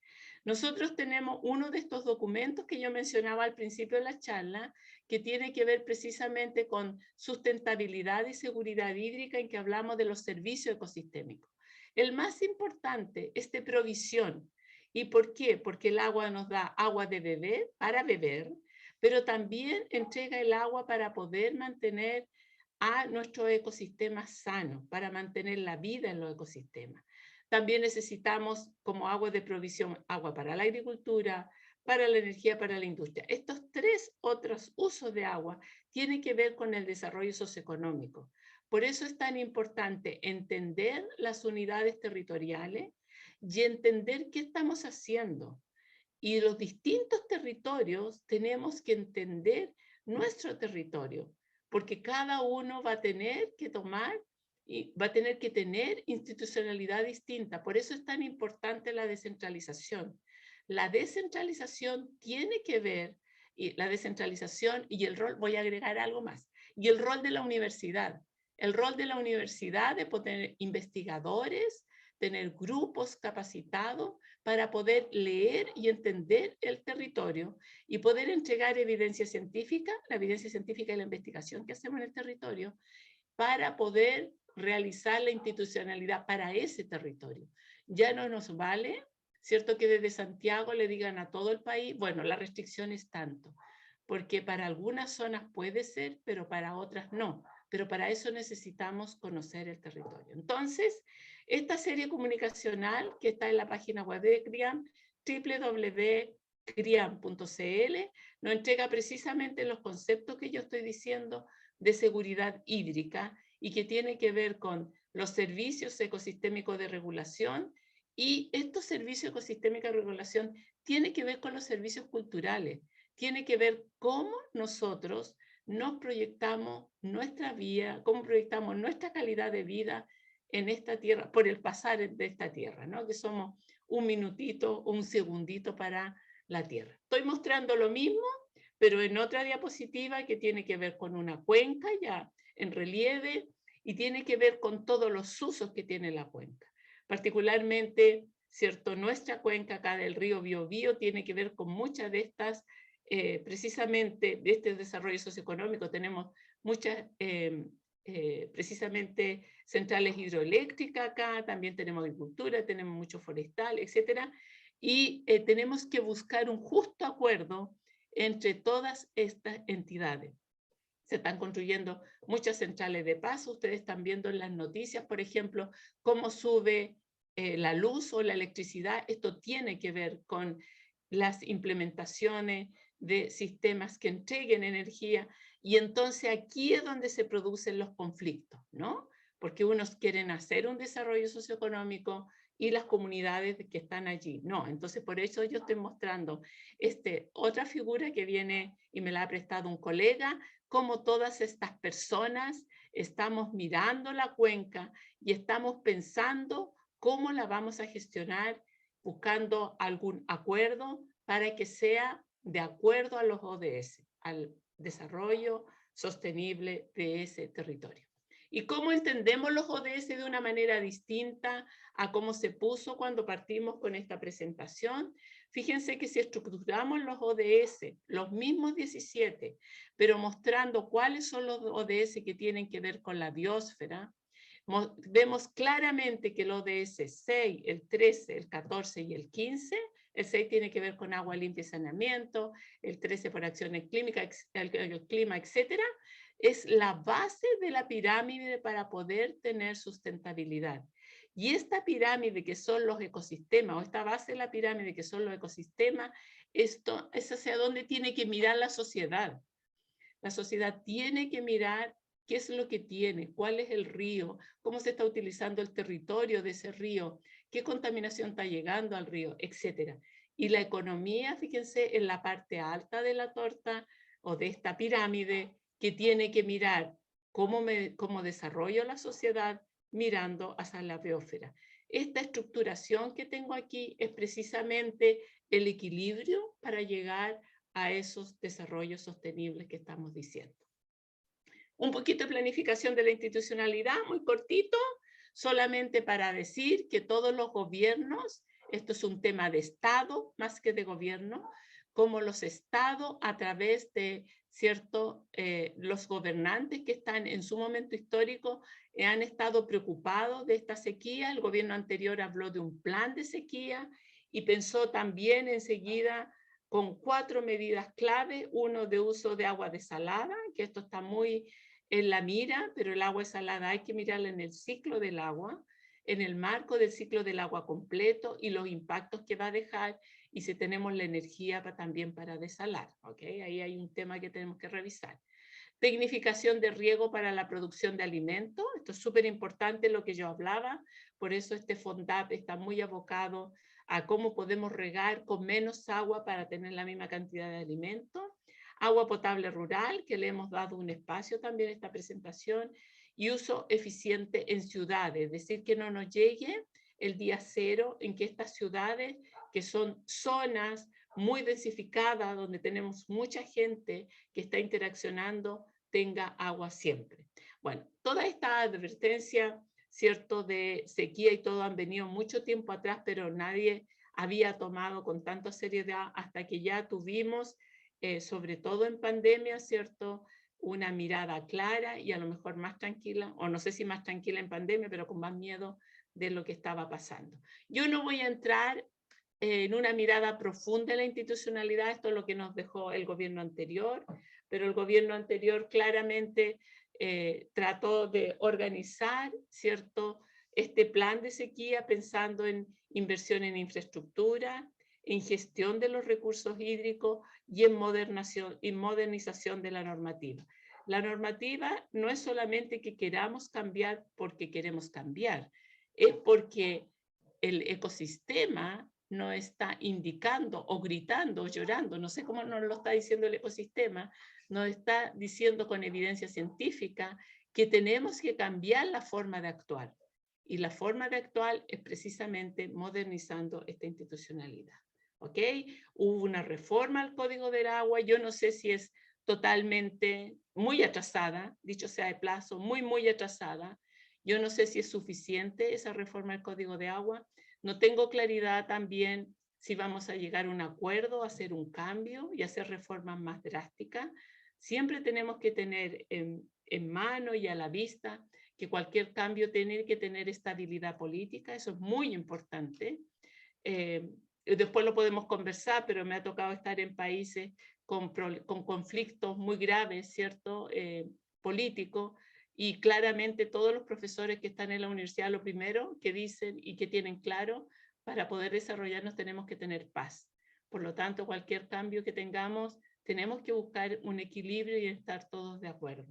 Nosotros tenemos uno de estos documentos que yo mencionaba al principio de la charla, que tiene que ver precisamente con sustentabilidad y seguridad hídrica, en que hablamos de los servicios ecosistémicos. El más importante es de provisión. ¿Y por qué? Porque el agua nos da agua de beber, para beber, pero también entrega el agua para poder mantener a nuestros ecosistemas sanos, para mantener la vida en los ecosistemas. También necesitamos como agua de provisión, agua para la agricultura, para la energía, para la industria. Estos 3 otros usos de agua tienen que ver con el desarrollo socioeconómico. Por eso es tan importante entender las unidades territoriales y entender qué estamos haciendo. Y los distintos territorios tenemos que entender nuestro territorio, porque cada uno va a tener que tomar y va a tener que tener institucionalidad distinta. Por eso es tan importante la descentralización. La descentralización tiene que ver, y la descentralización y el rol, voy a agregar algo más, y el rol de la universidad. El rol de la universidad de poder investigadores, tener grupos capacitados para poder leer y entender el territorio y poder entregar evidencia científica, la evidencia científica y la investigación que hacemos en el territorio, para poder realizar la institucionalidad para ese territorio. Ya no nos vale, ¿cierto?, que desde Santiago le digan a todo el país, bueno, la restricción es tanto, porque para algunas zonas puede ser, pero para otras no. Pero para eso necesitamos conocer el territorio. Entonces, esta serie comunicacional que está en la página web de CRIAM, www.criam.cl, nos entrega precisamente los conceptos que yo estoy diciendo de seguridad hídrica y que tiene que ver con los servicios ecosistémicos de regulación, y estos servicios ecosistémicos de regulación tienen que ver con los servicios culturales, tiene que ver cómo nosotros nos proyectamos nuestra vida, cómo proyectamos nuestra calidad de vida en esta tierra, por el pasar de esta tierra, ¿no?, que somos un minutito, un segundito para la tierra. Estoy mostrando lo mismo, pero en otra diapositiva que tiene que ver con una cuenca ya en relieve y tiene que ver con todos los usos que tiene la cuenca. Particularmente, ¿cierto?, nuestra cuenca acá del río Biobío tiene que ver con muchas de estas, precisamente de este desarrollo socioeconómico. Tenemos muchas precisamente centrales hidroeléctricas acá, también tenemos agricultura, tenemos mucho forestal, etcétera, y tenemos que buscar un justo acuerdo entre todas estas entidades. Se están construyendo muchas centrales de paso, ustedes están viendo en las noticias, por ejemplo, cómo sube la luz o la electricidad. Esto tiene que ver con las implementaciones de sistemas que entreguen energía, y entonces aquí es donde se producen los conflictos, ¿no? Porque unos quieren hacer un desarrollo socioeconómico y las comunidades que están allí, no. Entonces por eso yo estoy mostrando otra figura que viene y me la ha prestado un colega, cómo todas estas personas estamos mirando la cuenca y estamos pensando cómo la vamos a gestionar, buscando algún acuerdo para que sea de acuerdo a los ODS, al desarrollo sostenible de ese territorio. ¿Y cómo entendemos los ODS de una manera distinta a cómo se puso cuando partimos con esta presentación? Fíjense que si estructuramos los ODS, los mismos 17, pero mostrando cuáles son los ODS que tienen que ver con la biosfera, vemos claramente que el ODS 6, el 13, el 14 y el 15, el 6 tiene que ver con agua limpia y saneamiento, el 13 por acciones clínicas, el clima, etcétera, es la base de la pirámide para poder tener sustentabilidad. Y esta pirámide que son los ecosistemas, o esta base de la pirámide que son los ecosistemas, esto es hacia dónde tiene que mirar la sociedad. La sociedad tiene que mirar qué es lo que tiene, cuál es el río, cómo se está utilizando el territorio de ese río, qué contaminación está llegando al río, etc. Y la economía, fíjense, en la parte alta de la torta o de esta pirámide, que tiene que mirar cómo desarrollo la sociedad mirando hacia la biosfera. Esta estructuración que tengo aquí es precisamente el equilibrio para llegar a esos desarrollos sostenibles que estamos diciendo. Un poquito de planificación de la institucionalidad, muy cortito, solamente para decir que todos los gobiernos, esto es un tema de Estado más que de gobierno, como los estados a través de los gobernantes que están en su momento histórico han estado preocupados de esta sequía. El gobierno anterior habló de un plan de sequía y pensó también enseguida con 4 medidas clave, uno de uso de agua desalada, que esto está muy en la mira, pero el agua desalada hay que mirarla en el ciclo del agua, en el marco del ciclo del agua completo y los impactos que va a dejar, y si tenemos la energía también para desalar, ¿ok? Ahí hay un tema que tenemos que revisar. Tecnificación de riego para la producción de alimentos, esto es súper importante lo que yo hablaba, por eso este FONDAP está muy abocado a cómo podemos regar con menos agua para tener la misma cantidad de alimentos. Agua potable rural, que le hemos dado un espacio también a esta presentación, y uso eficiente en ciudades, es decir, que no nos llegue el día cero en que estas ciudades, que son zonas muy densificadas, donde tenemos mucha gente que está interaccionando, tenga agua siempre. Bueno, toda esta advertencia, ¿cierto?, de sequía y todo han venido mucho tiempo atrás, pero nadie había tomado con tanta seriedad hasta que ya tuvimos, sobre todo en pandemia, ¿cierto?, una mirada clara y a lo mejor más tranquila, o no sé si más tranquila en pandemia, pero con más miedo de lo que estaba pasando. Yo no voy a entrar en una mirada profunda en la institucionalidad, esto es lo que nos dejó el gobierno anterior, pero el gobierno anterior claramente trató de organizar, ¿cierto?, este plan de sequía pensando en inversión en infraestructura, en gestión de los recursos hídricos y en modernización de la normativa. La normativa no es solamente que queramos cambiar porque queremos cambiar, es porque el ecosistema nos está indicando o gritando o llorando, no sé cómo nos lo está diciendo el ecosistema, nos está diciendo con evidencia científica que tenemos que cambiar la forma de actuar. Y la forma de actuar es precisamente modernizando esta institucionalidad. ¿Ok? Hubo una reforma al Código del Agua, yo no sé si es totalmente muy atrasada, dicho sea de plazo, muy atrasada. Yo no sé si es suficiente esa reforma al Código de Agua. No tengo claridad también si vamos a llegar a un acuerdo, a hacer un cambio y hacer reformas más drásticas. Siempre tenemos que tener en mano y a la vista, que cualquier cambio tiene que tener estabilidad política, eso es muy importante. Después lo podemos conversar, pero me ha tocado estar en países con conflictos muy graves, ¿cierto? Políticos, y claramente todos los profesores que están en la universidad lo primero que dicen y que tienen claro, para poder desarrollarnos tenemos que tener paz. Por lo tanto, cualquier cambio que tengamos, tenemos que buscar un equilibrio y estar todos de acuerdo.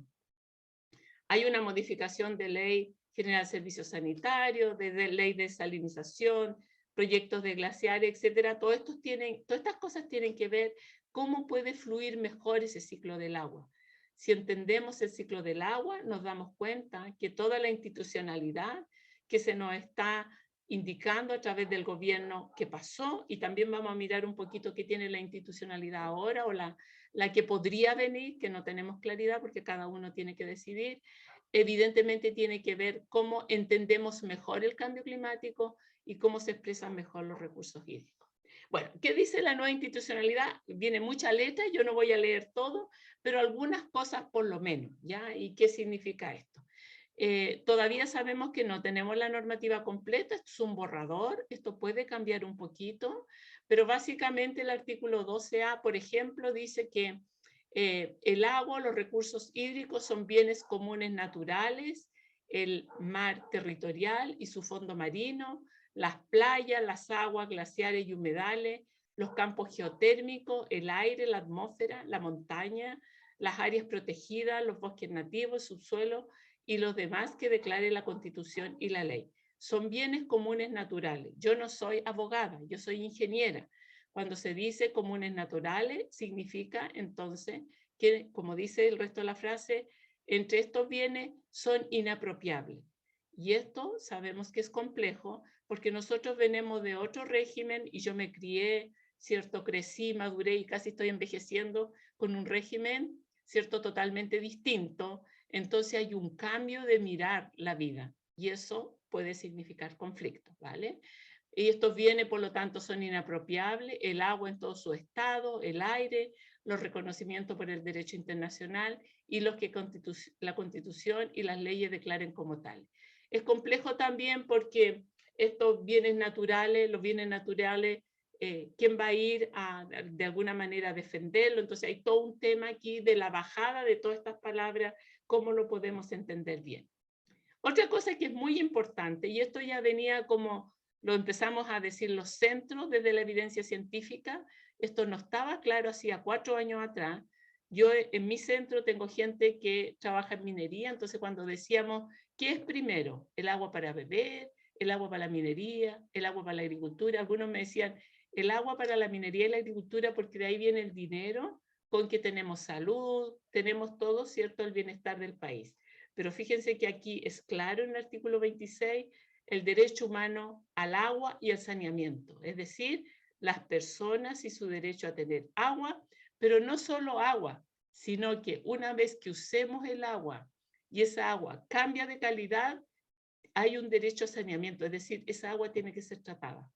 Hay una modificación de Ley General de Servicios Sanitarios, de Ley de Salinización, proyectos de glaciares, etcétera. Todas estas cosas tienen que ver cómo puede fluir mejor ese ciclo del agua. Si entendemos el ciclo del agua, nos damos cuenta que toda la institucionalidad que se nos está indicando a través del gobierno que pasó, y también vamos a mirar un poquito qué tiene la institucionalidad ahora o la que podría venir, que no tenemos claridad porque cada uno tiene que decidir, evidentemente tiene que ver cómo entendemos mejor el cambio climático y cómo se expresan mejor los recursos hídricos. Bueno, ¿qué dice la nueva institucionalidad? Viene mucha letra, yo no voy a leer todo, pero algunas cosas por lo menos, ¿ya? ¿Y qué significa esto? Todavía sabemos que no tenemos la normativa completa, esto es un borrador, esto puede cambiar un poquito, pero básicamente el artículo 12A, por ejemplo, dice que el agua, los recursos hídricos son bienes comunes naturales, el mar territorial y su fondo marino, las playas, las aguas, glaciares y humedales, los campos geotérmicos, el aire, la atmósfera, la montaña, las áreas protegidas, los bosques nativos, subsuelo y los demás que declare la Constitución y la ley. Son bienes comunes naturales. Yo no soy abogada, yo soy ingeniera. Cuando se dice comunes naturales, significa entonces que, como dice el resto de la frase, entre estos bienes son inapropiables. Y esto sabemos que es complejo porque nosotros venimos de otro régimen y yo me crié, ¿cierto? Crecí, maduré y casi estoy envejeciendo con un régimen, ¿cierto? Totalmente distinto. Entonces hay un cambio de mirar la vida y eso puede significar conflicto, ¿vale? Y estos bienes, por lo tanto, son inapropiables, el agua en todo su estado, el aire, los reconocimientos por el derecho internacional y los que la Constitución y las leyes declaren como tales. Es complejo también porque estos bienes naturales, los bienes naturales, ¿quién va a ir a, de alguna manera, a defenderlo? Entonces hay todo un tema aquí de la bajada de todas estas palabras, cómo lo podemos entender bien. Otra cosa que es muy importante, y esto ya venía como lo empezamos a decir los centros desde la evidencia científica, esto no estaba claro hacía 4 años atrás. Yo en mi centro tengo gente que trabaja en minería, entonces cuando decíamos, ¿qué es primero? ¿El agua para beber? ¿El agua para la minería? ¿El agua para la agricultura? Algunos me decían, el agua para la minería y la agricultura porque de ahí viene el dinero con que tenemos salud, tenemos todo, ¿cierto?, el bienestar del país. Pero fíjense que aquí es claro en el artículo 26 el derecho humano al agua y al saneamiento, es decir, las personas y su derecho a tener agua, pero no solo agua, sino que una vez que usemos el agua y esa agua cambia de calidad, hay un derecho a saneamiento, es decir, esa agua tiene que ser tratada.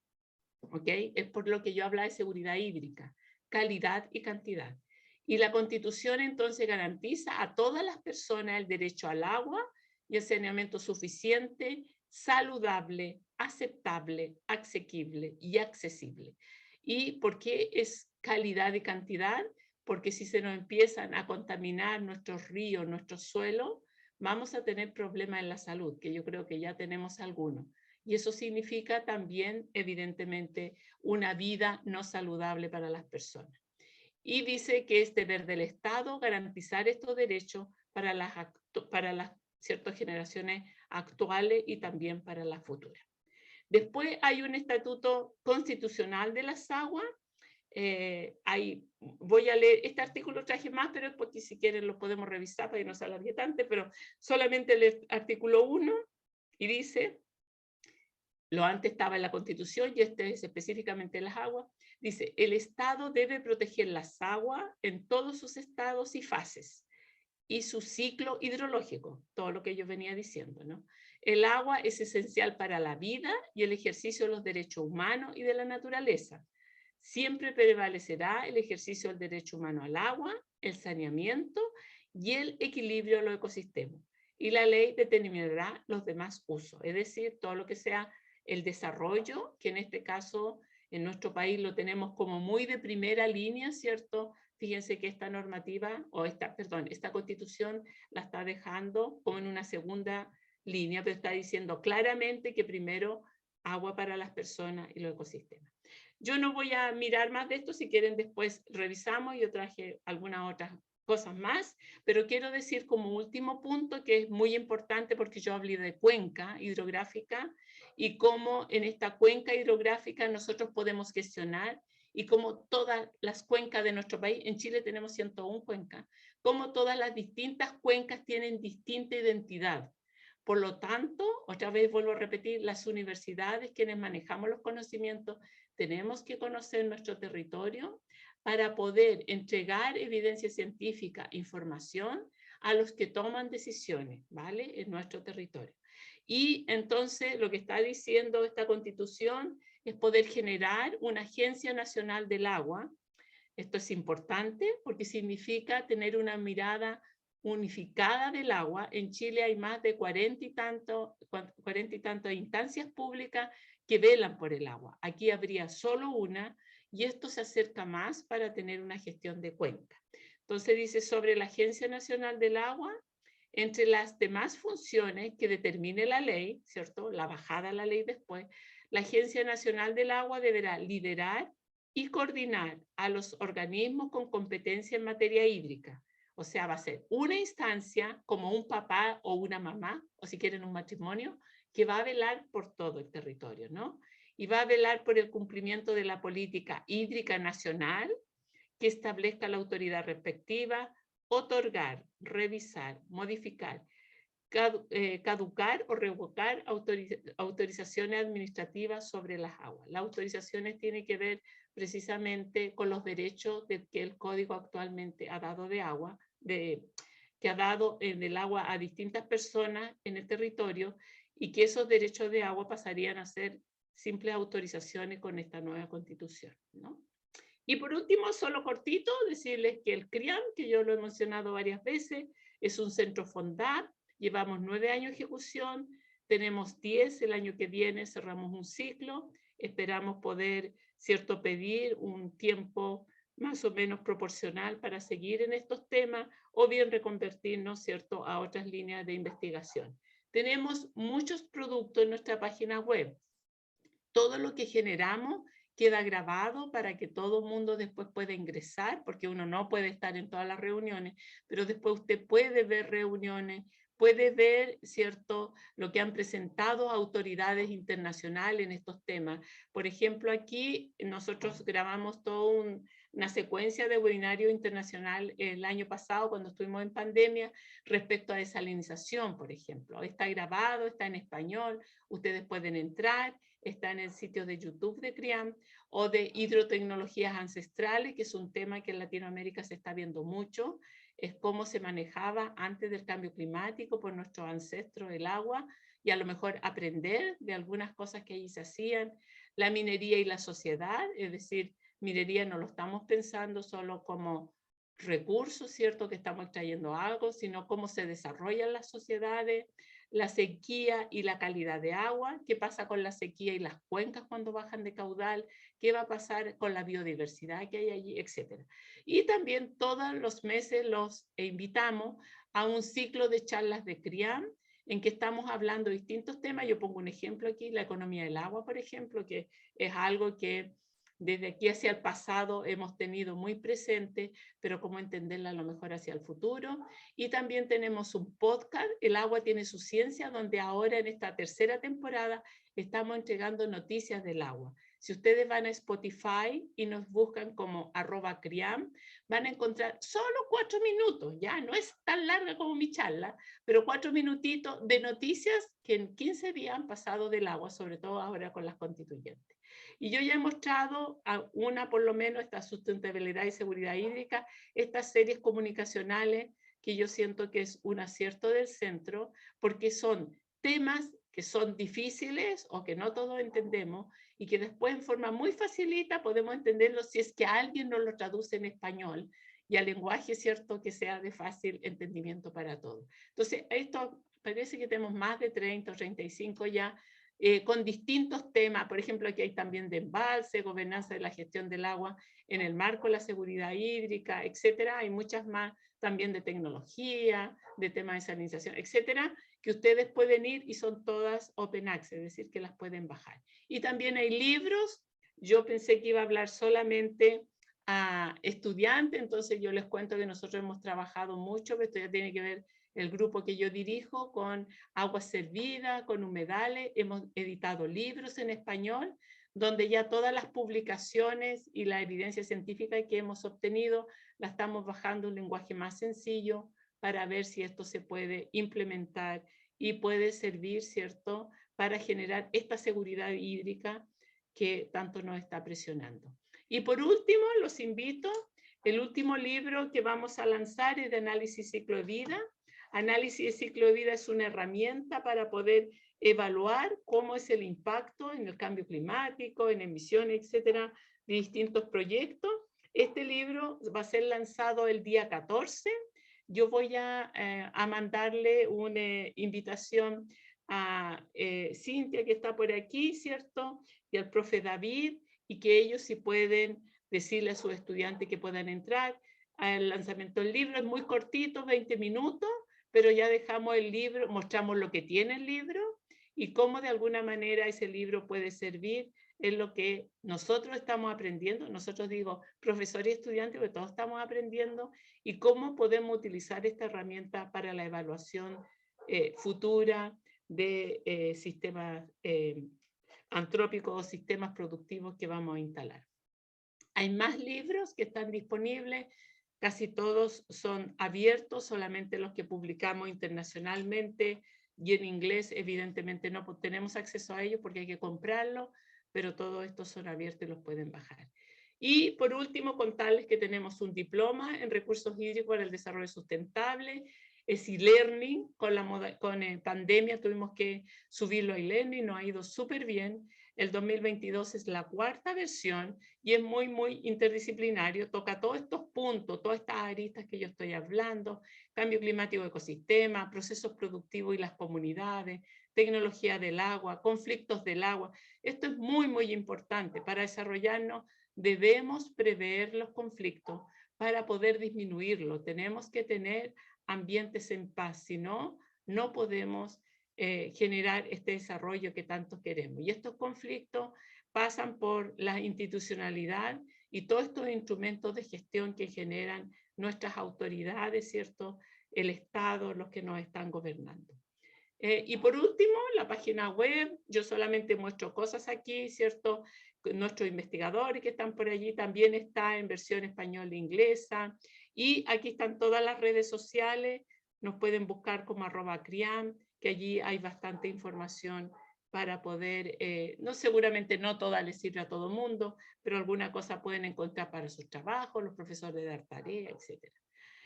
¿Ok? Es por lo que yo hablaba de seguridad hídrica, calidad y cantidad. Y la Constitución entonces garantiza a todas las personas el derecho al agua y el saneamiento suficiente, saludable, aceptable, asequible y accesible. ¿Y por qué es calidad y cantidad? Porque si se nos empiezan a contaminar nuestros ríos, nuestros suelos, vamos a tener problemas en la salud, que yo creo que ya tenemos algunos. Y eso significa también, evidentemente, una vida no saludable para las personas. Y dice que es deber del Estado garantizar estos derechos para las ciertas generaciones actuales y también para las futuras. Después hay un estatuto constitucional de las aguas. Voy a leer, este artículo traje más, pero es porque si quieren lo podemos revisar para que no se alargue tanto, pero solamente el artículo 1 y dice, lo antes estaba en la Constitución y este es específicamente las aguas, dice, el Estado debe proteger las aguas en todos sus estados y fases y su ciclo hidrológico, todo lo que yo venía diciendo, ¿no? El agua es esencial para la vida y el ejercicio de los derechos humanos y de la naturaleza. Siempre prevalecerá el ejercicio del derecho humano al agua, el saneamiento y el equilibrio de los ecosistemas. Y la ley determinará los demás usos, es decir, todo lo que sea el desarrollo, que en este caso en nuestro país lo tenemos como muy de primera línea, ¿cierto? Fíjense que esta normativa, esta constitución la está dejando como en una segunda línea, pero está diciendo claramente que primero agua para las personas y los ecosistemas. Yo no voy a mirar más de esto, si quieren después revisamos, yo traje algunas otras cosas más, pero quiero decir como último punto que es muy importante porque yo hablé de cuenca hidrográfica y cómo en esta cuenca hidrográfica nosotros podemos gestionar y como todas las cuencas de nuestro país, en Chile tenemos 101 cuencas, como todas las distintas cuencas tienen distinta identidad. Por lo tanto, otra vez vuelvo a repetir, las universidades, quienes manejamos los conocimientos, tenemos que conocer nuestro territorio para poder entregar evidencia científica, información a los que toman decisiones, ¿vale? En nuestro territorio. Y entonces lo que está diciendo esta constitución es poder generar una agencia nacional del agua. Esto es importante porque significa tener una mirada unificada del agua. En Chile hay más de 40 y tantas instancias públicas que velan por el agua. Aquí habría solo una y esto se acerca más para tener una gestión de cuenca. Entonces dice sobre la Agencia Nacional del Agua, entre las demás funciones que determine la ley, ¿cierto? La bajada a la ley después, la Agencia Nacional del Agua deberá liderar y coordinar a los organismos con competencia en materia hídrica. O sea, va a ser una instancia como un papá o una mamá, o si quieren un matrimonio, que va a velar por todo el territorio, ¿no? Y va a velar por el cumplimiento de la política hídrica nacional que establezca la autoridad respectiva, otorgar, revisar, modificar, caducar o revocar autorizaciones administrativas sobre las aguas. Las autorizaciones tienen que ver precisamente con los derechos que el Código actualmente ha dado de agua, que ha dado del agua a distintas personas en el territorio y que esos derechos de agua pasarían a ser simples autorizaciones con esta nueva constitución, ¿no? Y por último, solo cortito, decirles que el CRIAM, que yo lo he mencionado varias veces, es un centro FONDAP, llevamos 9 años de ejecución, tenemos 10, el año que viene cerramos un ciclo, esperamos poder, ¿cierto?, pedir un tiempo más o menos proporcional para seguir en estos temas o bien reconvertirnos, ¿cierto?, a otras líneas de investigación. Tenemos muchos productos en nuestra página web. Todo lo que generamos queda grabado para que todo el mundo después pueda ingresar, porque uno no puede estar en todas las reuniones, pero después usted puede ver reuniones, puede ver, ¿cierto?, lo que han presentado autoridades internacionales en estos temas. Por ejemplo, aquí nosotros grabamos toda una secuencia de webinario internacional el año pasado cuando estuvimos en pandemia respecto a desalinización, por ejemplo. Está grabado, está en español, ustedes pueden entrar, está en el sitio de YouTube de CRIAM, o de hidrotecnologías ancestrales, que es un tema que en Latinoamérica se está viendo mucho, es cómo se manejaba antes del cambio climático por nuestros ancestros el agua, y a lo mejor aprender de algunas cosas que allí se hacían, la minería y la sociedad, es decir, minería no lo estamos pensando solo como recursos, ¿cierto?, que estamos extrayendo algo, sino cómo se desarrollan las sociedades, la sequía y la calidad de agua, qué pasa con la sequía y las cuencas cuando bajan de caudal, qué va a pasar con la biodiversidad que hay allí, etc. Y también todos los meses los invitamos a un ciclo de charlas de CRIAM, en que estamos hablando de distintos temas. Yo pongo un ejemplo aquí, la economía del agua, por ejemplo, que es algo que desde aquí hacia el pasado hemos tenido muy presente, pero cómo entenderla a lo mejor hacia el futuro. Y también tenemos un podcast, El agua tiene su ciencia, donde ahora en esta tercera temporada estamos entregando noticias del agua. Si ustedes van a Spotify y nos buscan como @CRIAM, van a encontrar solo 4 minutos, ya no es tan larga como mi charla, pero 4 minutitos de noticias que en 15 días han pasado del agua, sobre todo ahora con las constituyentes. Y yo ya he mostrado una, por lo menos, esta sustentabilidad y seguridad hídrica, estas series comunicacionales que yo siento que es un acierto del centro, porque son temas que son difíciles o que no todos entendemos y que después en forma muy facilita podemos entenderlo si es que alguien nos lo traduce en español y al lenguaje, ¿cierto?, que sea de fácil entendimiento para todos. Entonces, esto parece que tenemos más de 30 o 35 ya, con distintos temas. Por ejemplo, aquí hay también de embalse, gobernanza de la gestión del agua en el marco de la seguridad hídrica, etcétera. Hay muchas más también de tecnología, de temas de salinización, etcétera, que ustedes pueden ir y son todas open access, es decir, que las pueden bajar. Y también hay libros. Yo pensé que iba a hablar solamente a estudiantes, entonces yo les cuento que nosotros hemos trabajado mucho, pero esto ya tiene que ver el grupo que yo dirijo con Agua Servida, con Humedales. Hemos editado libros en español, donde ya todas las publicaciones y la evidencia científica que hemos obtenido la estamos bajando a un lenguaje más sencillo para ver si esto se puede implementar y puede servir, ¿cierto?, para generar esta seguridad hídrica que tanto nos está presionando. Y por último, los invito, el último libro que vamos a lanzar es de análisis ciclo de vida. Análisis de ciclo de vida es una herramienta para poder evaluar cómo es el impacto en el cambio climático, en emisiones, etcétera, de distintos proyectos. Este libro va a ser lanzado el día 14. Yo voy a mandarle una invitación a Cintia, que está por aquí, ¿cierto?, y al profe David, y que ellos sí pueden decirle a sus estudiantes que puedan entrar al lanzamiento del libro. Es muy cortito, 20 minutos, pero ya dejamos el libro, mostramos lo que tiene el libro y cómo de alguna manera ese libro puede servir en lo que nosotros estamos aprendiendo. Nosotros digo, profesores y estudiantes, porque todos estamos aprendiendo, y cómo podemos utilizar esta herramienta para la evaluación futura de sistemas antrópicos o sistemas productivos que vamos a instalar. Hay más libros que están disponibles. Casi todos son abiertos, solamente los que publicamos internacionalmente y en inglés evidentemente no tenemos acceso a ellos porque hay que comprarlos, pero todos estos son abiertos y los pueden bajar. Y por último, contarles que tenemos un diploma en recursos hídricos para el desarrollo sustentable. Es e-learning, con pandemia tuvimos que subirlo a e-learning, nos ha ido súper bien. El 2022 es la 4ª versión y es muy, muy interdisciplinario. Toca todos estos puntos, todas estas aristas que yo estoy hablando: cambio climático, ecosistema, procesos productivos y las comunidades, tecnología del agua, conflictos del agua. Esto es muy, muy importante. Para desarrollarnos debemos prever los conflictos para poder disminuirlos. Tenemos que tener ambientes en paz, si no, no podemos generar este desarrollo que tanto queremos. Y estos conflictos pasan por la institucionalidad y todos estos instrumentos de gestión que generan nuestras autoridades, ¿cierto?, el Estado, los que nos están gobernando. Y por último, la página web. Yo solamente muestro cosas aquí, ¿cierto? Nuestros investigadores que están por allí también está en versión española e inglesa. Y aquí están todas las redes sociales. Nos pueden buscar como @criam, que allí hay bastante información para poder, seguramente no toda les sirve a todo mundo, pero alguna cosa pueden encontrar para sus trabajos, los profesores dar tarea, etc.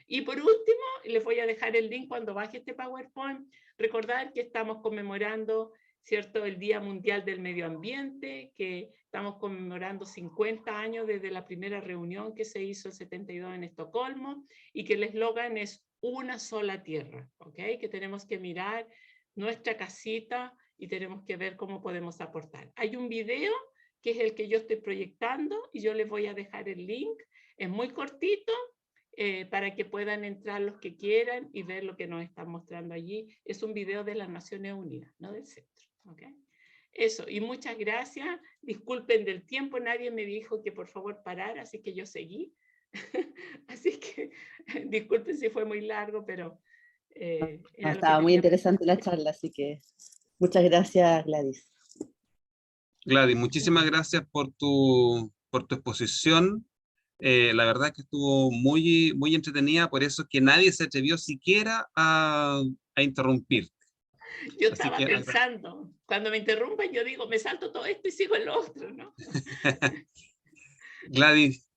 Y por último, les voy a dejar el link cuando baje este PowerPoint. Recordar que estamos conmemorando, ¿cierto?, el Día Mundial del Medio Ambiente, que estamos conmemorando 50 años desde la primera reunión que se hizo en 72 en Estocolmo, y que el eslogan es una sola tierra, ¿ok? Que tenemos que mirar nuestra casita y tenemos que ver cómo podemos aportar. Hay un video que es el que yo estoy proyectando y yo les voy a dejar el link. Es muy cortito, para que puedan entrar los que quieran y ver lo que nos están mostrando allí. Es un video de las Naciones Unidas, no del centro. ¿Okay? Eso, y muchas gracias. Disculpen del tiempo, nadie me dijo que por favor parara, así que yo seguí. Así que disculpen si fue muy largo, pero... estaba muy interesante la charla, así que muchas gracias, Gladys. Gladys, muchísimas gracias por tu exposición. La verdad es que estuvo muy, muy entretenida, por eso que nadie se atrevió siquiera a interrumpir. Yo estaba pensando, cuando me interrumpen yo digo, me salto todo esto y sigo en lo otro, ¿no? Gladys,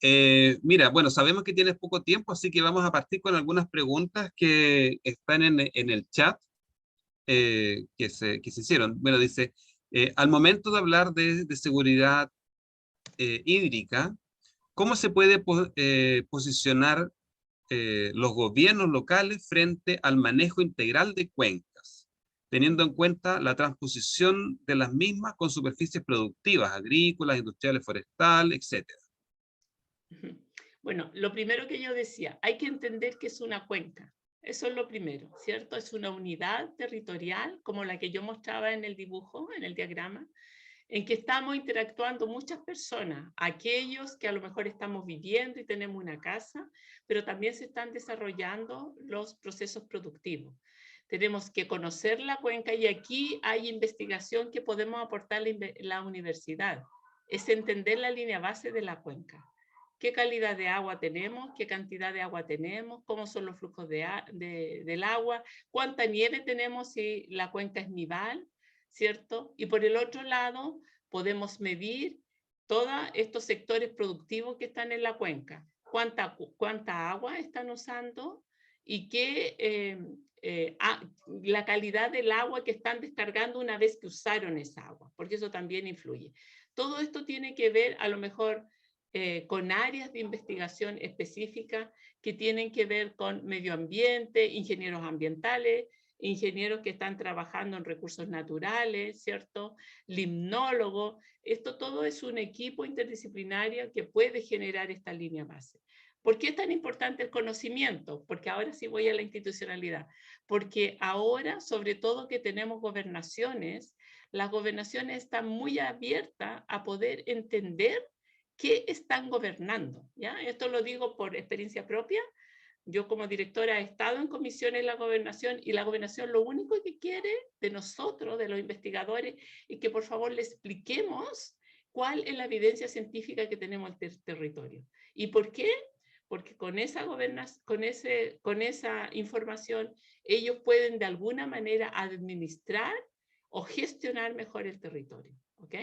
mira, bueno, sabemos que tienes poco tiempo, así que vamos a partir con algunas preguntas que están en el chat que se hicieron. Bueno, dice, al momento de hablar de seguridad hídrica, ¿cómo se puede posicionar los gobiernos locales frente al manejo integral de cuencas, teniendo en cuenta la transposición de las mismas con superficies productivas, agrícolas, industriales, forestales, etc. Bueno, lo primero que yo decía, hay que entender que es una cuenca. Eso es lo primero, ¿cierto? Es una unidad territorial como la que yo mostraba en el dibujo, en el diagrama, en que estamos interactuando muchas personas, aquellos que a lo mejor estamos viviendo y tenemos una casa, pero también se están desarrollando los procesos productivos. Tenemos que conocer la cuenca y aquí hay investigación que podemos aportar la universidad. Es entender la línea base de la cuenca. ¿Qué calidad de agua tenemos? ¿Qué cantidad de agua tenemos? ¿Cómo son los flujos del agua? ¿Cuánta nieve tenemos si la cuenca es nival? ¿Cierto? Y por el otro lado, podemos medir todos estos sectores productivos que están en la cuenca. ¿Cuánta agua están usando? Y la calidad del agua que están descargando una vez que usaron esa agua, porque eso también influye. Todo esto tiene que ver, a lo mejor, con áreas de investigación específicas que tienen que ver con medio ambiente, ingenieros ambientales, ingenieros que están trabajando en recursos naturales, ¿cierto? Limnólogos. Esto todo es un equipo interdisciplinario que puede generar esta línea base. ¿Por qué es tan importante el conocimiento? Porque ahora sí voy a la institucionalidad. Porque ahora, sobre todo que tenemos gobernaciones, las gobernaciones están muy abiertas a poder entender qué están gobernando, ¿ya? Esto lo digo por experiencia propia. Yo como directora he estado en comisiones de la gobernación y la gobernación lo único que quiere de nosotros, de los investigadores, es que por favor le expliquemos cuál es la evidencia científica que tenemos en el territorio. ¿Y por qué? Porque con esa información ellos pueden de alguna manera administrar o gestionar mejor el territorio, ¿ok?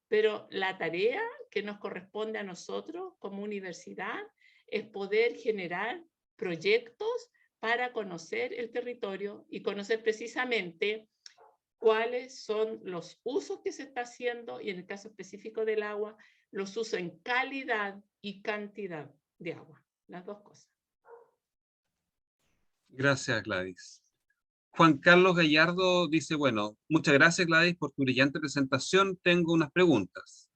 Pero la tarea que nos corresponde a nosotros como universidad es poder generar proyectos para conocer el territorio y conocer precisamente cuáles son los usos que se está haciendo y en el caso específico del agua, los usos en calidad y cantidad de agua, las dos cosas. Gracias, Gladys. Juan Carlos Gallardo dice, bueno, muchas gracias, Gladys, por tu brillante presentación. Tengo unas preguntas.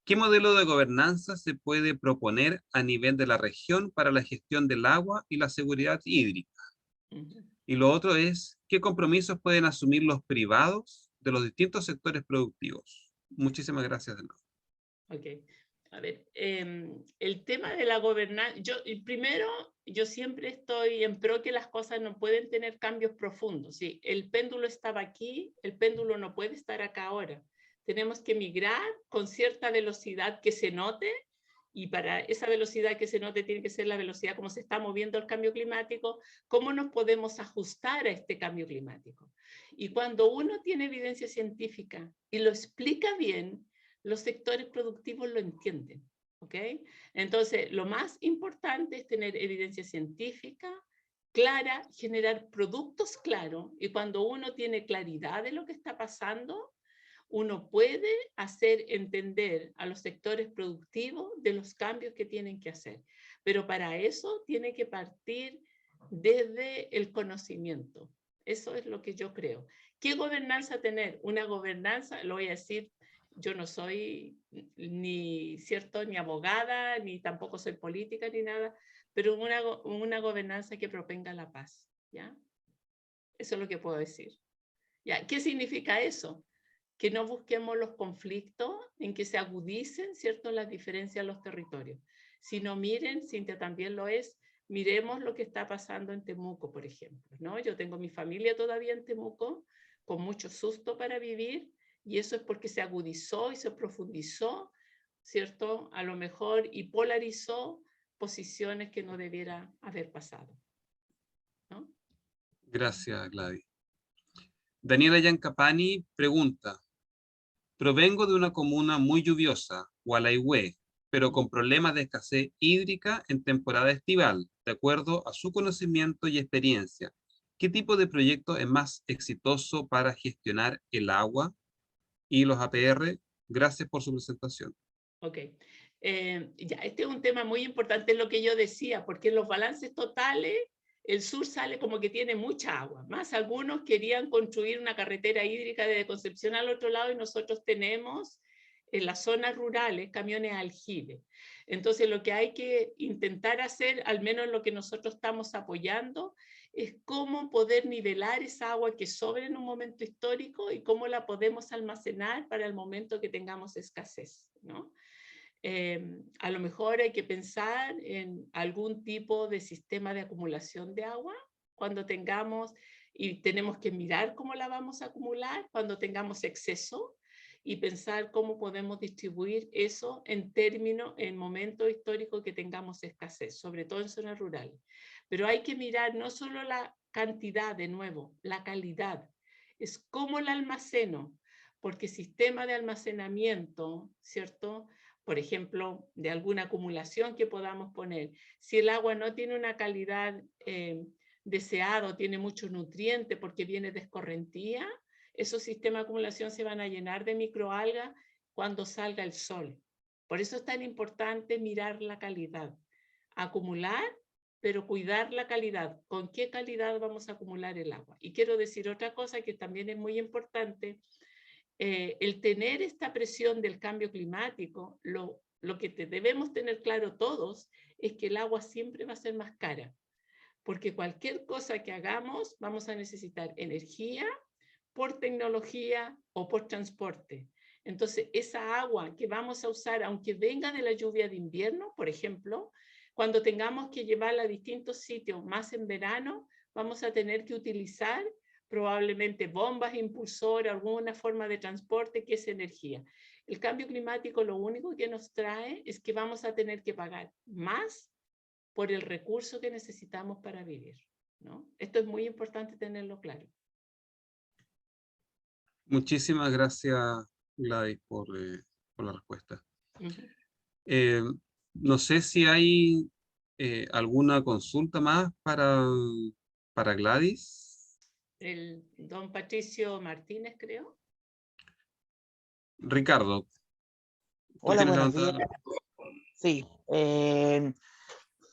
¿Qué modelo de gobernanza se puede proponer a nivel de la región para la gestión del agua y la seguridad hídrica? Y lo otro es, ¿qué compromisos pueden asumir los privados de los distintos sectores productivos? Muchísimas gracias de nuevo. Ok. A ver, el tema de la gobernanza, primero, yo siempre estoy en pro que las cosas no pueden tener cambios profundos. ¿Sí? El péndulo estaba aquí, el péndulo no puede estar acá ahora. Tenemos que migrar con cierta velocidad que se note, y para esa velocidad que se note tiene que ser la velocidad como se está moviendo el cambio climático, cómo nos podemos ajustar a este cambio climático. Y cuando uno tiene evidencia científica y lo explica bien, los sectores productivos lo entienden, ¿ok? Entonces, lo más importante es tener evidencia científica clara, generar productos claros, y cuando uno tiene claridad de lo que está pasando, uno puede hacer entender a los sectores productivos de los cambios que tienen que hacer. Pero para eso tiene que partir desde el conocimiento. Eso es lo que yo creo. ¿Qué gobernanza tener? Una gobernanza, lo voy a decir, yo no soy ni abogada, ni tampoco soy política, ni nada, pero una gobernanza que proponga la paz, ¿ya? Eso es lo que puedo decir. ¿Ya? ¿Qué significa eso? Que no busquemos los conflictos en que se agudicen, ¿cierto?, las diferencias en los territorios. Sino miren, Cintia también lo es, miremos lo que está pasando en Temuco, por ejemplo, ¿no? Yo tengo mi familia todavía en Temuco, con mucho susto para vivir, y eso es porque se agudizó y se profundizó, ¿cierto? A lo mejor, y polarizó posiciones que no debiera haber pasado, ¿no? Gracias, Gladys. Daniela Yancapani pregunta, provengo de una comuna muy lluviosa, Gualeguay, pero con problemas de escasez hídrica en temporada estival, de acuerdo a su conocimiento y experiencia. ¿Qué tipo de proyecto es más exitoso para gestionar el agua y los APR? Gracias por su presentación. Ok. Ya, este es un tema muy importante, es lo que yo decía, porque en los balances totales el sur sale como que tiene mucha agua, más algunos querían construir una carretera hídrica desde Concepción al otro lado y nosotros tenemos en las zonas rurales camiones aljibe. Entonces lo que hay que intentar hacer, al menos lo que nosotros estamos apoyando, es cómo poder nivelar esa agua que sobra en un momento histórico y cómo la podemos almacenar para el momento que tengamos escasez, ¿no? A lo mejor hay que pensar en algún tipo de sistema de acumulación de agua cuando tengamos, y tenemos que mirar cómo la vamos a acumular cuando tengamos exceso y pensar cómo podemos distribuir eso en momentos históricos que tengamos escasez, sobre todo en zonas rurales. Pero hay que mirar no solo la cantidad, de nuevo, la calidad, es cómo la almaceno, porque sistema de almacenamiento, ¿cierto?, por ejemplo, de alguna acumulación que podamos poner. Si el agua no tiene una calidad deseada, tiene mucho nutriente porque viene de escorrentía, esos sistemas de acumulación se van a llenar de microalgas cuando salga el sol. Por eso es tan importante mirar la calidad. Acumular, pero cuidar la calidad. ¿Con qué calidad vamos a acumular el agua? Y quiero decir otra cosa que también es muy importante. El tener esta presión del cambio climático, lo que debemos tener claro todos es que el agua siempre va a ser más cara, porque cualquier cosa que hagamos vamos a necesitar energía por tecnología o por transporte. Entonces, esa agua que vamos a usar, aunque venga de la lluvia de invierno, por ejemplo, cuando tengamos que llevarla a distintos sitios, más en verano, vamos a tener que utilizar probablemente bombas impulsoras, alguna forma de transporte que es energía. El cambio climático lo único que nos trae es que vamos a tener que pagar más por el recurso que necesitamos para vivir, ¿no? Esto es muy importante tenerlo claro. Muchísimas gracias, Gladys, por la respuesta. Uh-huh. No sé si hay alguna consulta más para Gladys. El don Patricio Martínez, creo. Ricardo, tú Hola, tienes buenos levantada días. Sí,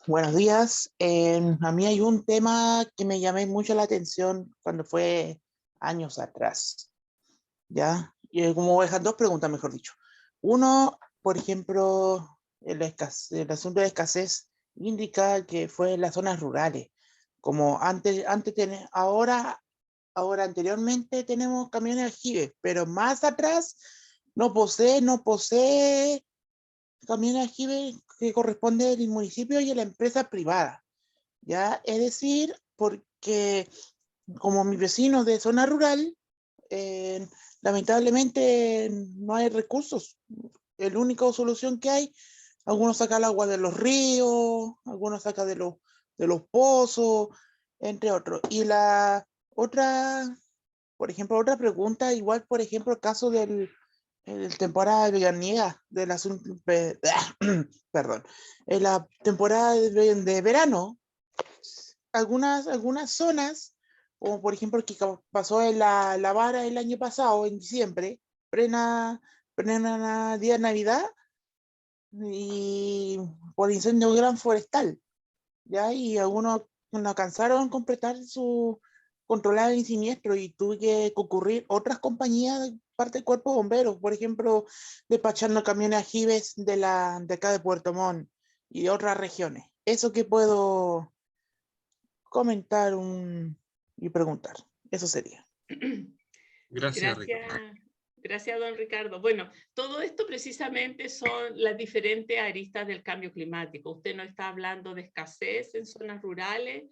buenos días. A mí hay un tema que me llamó mucho la atención cuando fue años atrás. ¿Ya? Y como voy a dejar dos preguntas, mejor dicho. Uno, por ejemplo, el asunto de escasez indica que fue en las zonas rurales. Como ahora anteriormente tenemos camiones aljibes, pero más atrás no posee camiones aljibes que corresponde al municipio y a la empresa privada. ¿Ya? Es decir, porque como mi vecino de zona rural, lamentablemente no hay recursos. La única solución que hay, algunos sacan el agua de los ríos, algunos sacan de los pozos, entre otros. Y la otra, por ejemplo, otra pregunta, igual, por ejemplo, el caso del temporada veraniega del asunto, perdón, en la temporada de verano, algunas zonas, como por ejemplo que pasó en la Vara el año pasado, en diciembre, plena día de Navidad, y por incendio gran forestal, ¿ya? Y algunos no alcanzaron a completar su controlado el siniestro y tuve que concurrir otras compañías de parte del cuerpo de bomberos, por ejemplo, despachando camiones aljibes de acá de Puerto Montt y de otras regiones. Eso que puedo comentar y preguntar. Eso sería. Gracias, Ricardo. Gracias, don Ricardo. Bueno, todo esto precisamente son las diferentes aristas del cambio climático. Usted no está hablando de escasez en zonas rurales,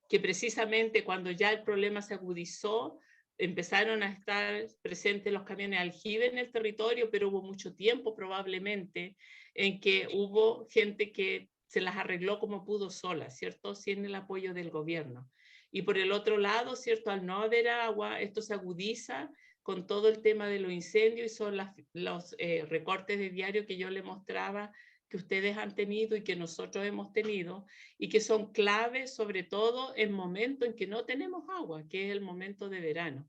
que precisamente cuando ya el problema se agudizó, empezaron a estar presentes los camiones aljibe en el territorio, pero hubo mucho tiempo probablemente en que hubo gente que se las arregló como pudo sola, ¿cierto? Sin el apoyo del gobierno. Y por el otro lado, ¿cierto? Al no haber agua, esto se agudiza con todo el tema de los incendios y son los recortes de diario que yo le mostraba que ustedes han tenido y que nosotros hemos tenido y que son claves sobre todo en momentos en que no tenemos agua, que es el momento de verano.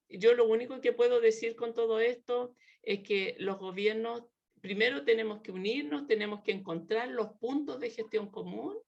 Yo lo único que puedo decir con todo esto es que los gobiernos primero tenemos que unirnos, tenemos que encontrar los puntos de gestión común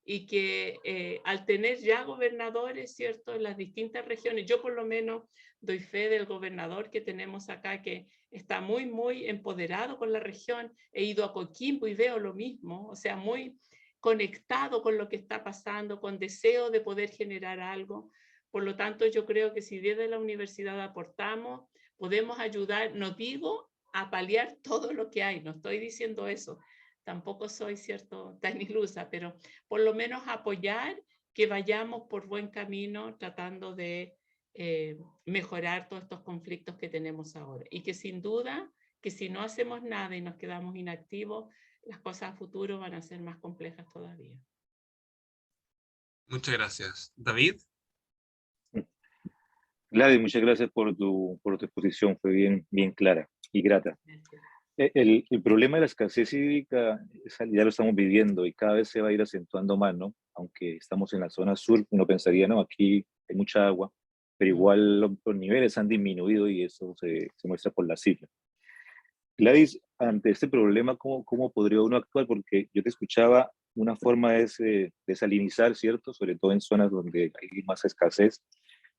y que al tener ya gobernadores, ¿cierto?, en las distintas regiones, yo por lo menos doy fe del gobernador que tenemos acá, que está muy, muy empoderado con la región. He ido a Coquimbo y veo lo mismo, o sea, muy conectado con lo que está pasando, con deseo de poder generar algo. Por lo tanto, yo creo que si desde la universidad aportamos, podemos ayudar, no digo a paliar todo lo que hay, no estoy diciendo eso, tampoco soy, cierto, tan ilusa, pero por lo menos apoyar que vayamos por buen camino tratando de mejorar todos estos conflictos que tenemos ahora. Y que sin duda, que si no hacemos nada y nos quedamos inactivos, las cosas a futuro van a ser más complejas todavía. Muchas gracias. David. Gladys, muchas gracias por tu exposición, fue bien clara y grata. Gracias. El problema de la escasez hídrica ya lo estamos viviendo y cada vez se va a ir acentuando más, ¿no? Aunque estamos en la zona sur, uno pensaría, no, aquí hay mucha agua, pero igual los niveles han disminuido y eso se muestra por las cifras. Gladys, ante este problema, ¿cómo podría uno actuar? Porque yo te escuchaba, una forma es desalinizar, ¿cierto? Sobre todo en zonas donde hay más escasez.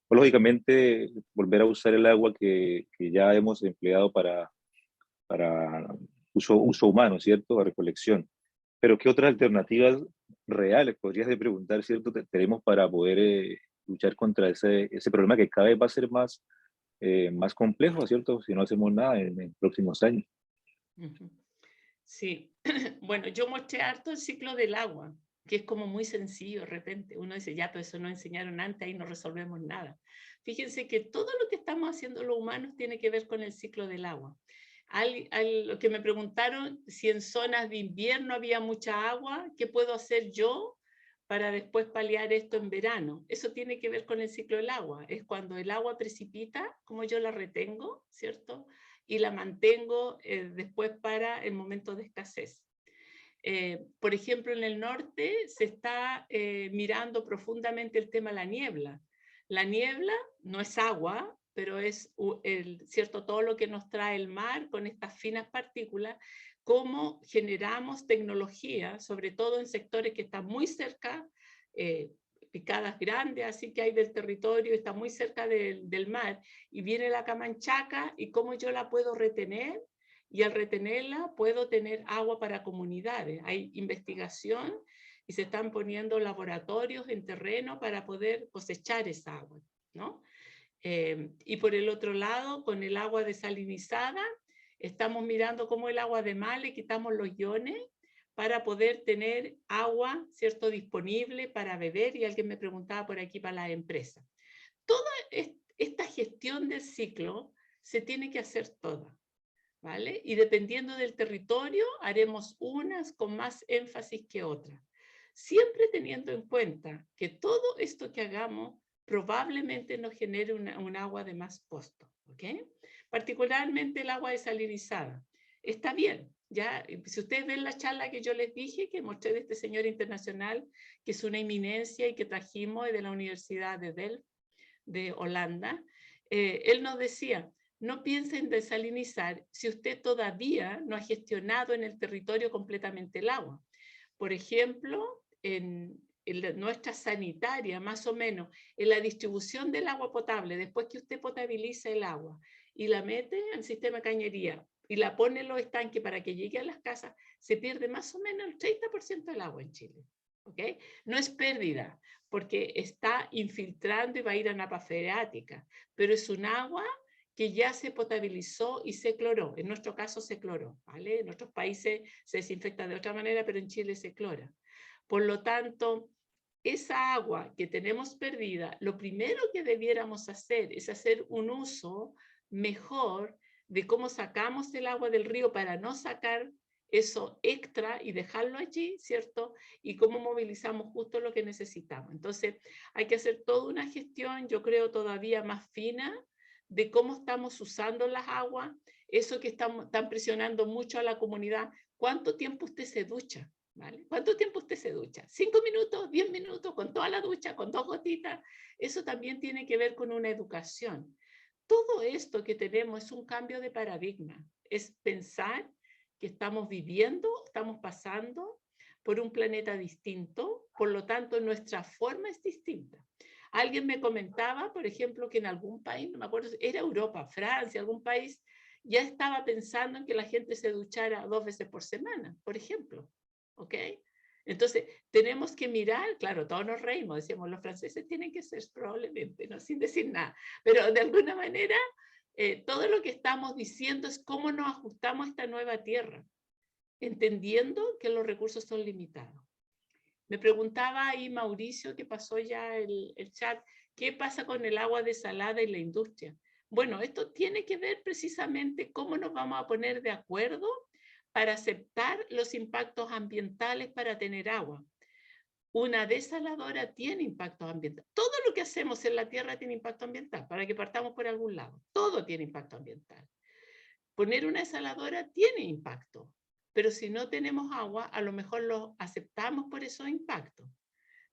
O, lógicamente, volver a usar el agua que ya hemos empleado para uso humano, ¿cierto? A recolección. Pero ¿qué otras alternativas reales, podrías de preguntar, ¿cierto? Tenemos para poder luchar contra ese problema que cada vez va a ser más complejo, ¿cierto? Si no hacemos nada en próximos años. Sí, bueno, yo mostré harto el ciclo del agua, que es como muy sencillo de repente. Uno dice, ya, pero eso no enseñaron antes, ahí no resolvemos nada. Fíjense que todo lo que estamos haciendo los humanos tiene que ver con el ciclo del agua. Lo que me preguntaron si en zonas de invierno había mucha agua, ¿qué puedo hacer yo para después paliar esto en verano? Eso tiene que ver con el ciclo del agua. Es cuando el agua precipita, como yo la retengo, ¿cierto? Y la mantengo después para el momento de escasez. Por ejemplo, en el norte se está mirando profundamente el tema de la niebla. La niebla no es agua, pero es cierto, todo lo que nos trae el mar con estas finas partículas, cómo generamos tecnología, sobre todo en sectores que están muy cerca, picadas grandes, así que hay del territorio, está muy cerca del mar, y viene la Camanchaca, y cómo yo la puedo retener, y al retenerla puedo tener agua para comunidades. Hay investigación y se están poniendo laboratorios en terreno para poder cosechar esa agua, ¿no? Y por el otro lado, con el agua desalinizada, estamos mirando cómo el agua de mar le quitamos los iones para poder tener agua, ¿cierto?, disponible para beber, y alguien me preguntaba por aquí para las empresas. Toda esta gestión del ciclo se tiene que hacer toda, ¿vale? Y dependiendo del territorio, haremos unas con más énfasis que otras. Siempre teniendo en cuenta que todo esto que hagamos probablemente nos genere un agua de más costo, ¿ok? Particularmente el agua desalinizada. Está bien, ya, si ustedes ven la charla que yo les dije, que mostré de este señor internacional, que es una eminencia y que trajimos de la Universidad de Delft, de Holanda, él nos decía, no piense en desalinizar si usted todavía no ha gestionado en el territorio completamente el agua. Por ejemplo, en nuestra sanitaria, más o menos, en la distribución del agua potable, después que usted potabiliza el agua y la mete al sistema de cañería y la pone en los estanques para que llegue a las casas, se pierde más o menos el 30% del agua en Chile. ¿Okay? No es pérdida, porque está infiltrando y va a ir a napas freáticas, pero es un agua que ya se potabilizó y se cloró. En nuestro caso se cloró, ¿vale? En otros países se desinfecta de otra manera, pero en Chile se clora. Por lo tanto, esa agua que tenemos perdida, lo primero que debiéramos hacer es hacer un uso mejor de cómo sacamos el agua del río para no sacar eso extra y dejarlo allí, ¿cierto? Y cómo movilizamos justo lo que necesitamos. Entonces, hay que hacer toda una gestión, yo creo, todavía más fina de cómo estamos usando las aguas, eso que están presionando mucho a la comunidad. ¿Cuánto tiempo usted se ducha? ¿Vale? ¿Cuánto tiempo usted se ducha? 5 minutos, 10 minutos, con toda la ducha, con 2 gotitas. Eso también tiene que ver con una educación. Todo esto que tenemos es un cambio de paradigma, es pensar que estamos viviendo, estamos pasando por un planeta distinto, por lo tanto nuestra forma es distinta. Alguien me comentaba, por ejemplo, que en algún país, no me acuerdo, era Europa, Francia, algún país, ya estaba pensando en que la gente se duchara 2 veces por semana, por ejemplo. ¿Ok? Entonces, tenemos que mirar, claro, todos nos reímos, decíamos, los franceses tienen que ser probablemente, ¿no? Sin decir nada, pero de alguna manera, todo lo que estamos diciendo es cómo nos ajustamos a esta nueva tierra, entendiendo que los recursos son limitados. Me preguntaba ahí Mauricio, que pasó ya el chat, ¿qué pasa con el agua desalada y la industria? Bueno, esto tiene que ver precisamente cómo nos vamos a poner de acuerdo para aceptar los impactos ambientales para tener agua. Una desaladora tiene impactos ambientales. Todo lo que hacemos en la tierra tiene impacto ambiental, para que partamos por algún lado. Todo tiene impacto ambiental. Poner una desaladora tiene impacto, pero si no tenemos agua, a lo mejor lo aceptamos por esos impactos.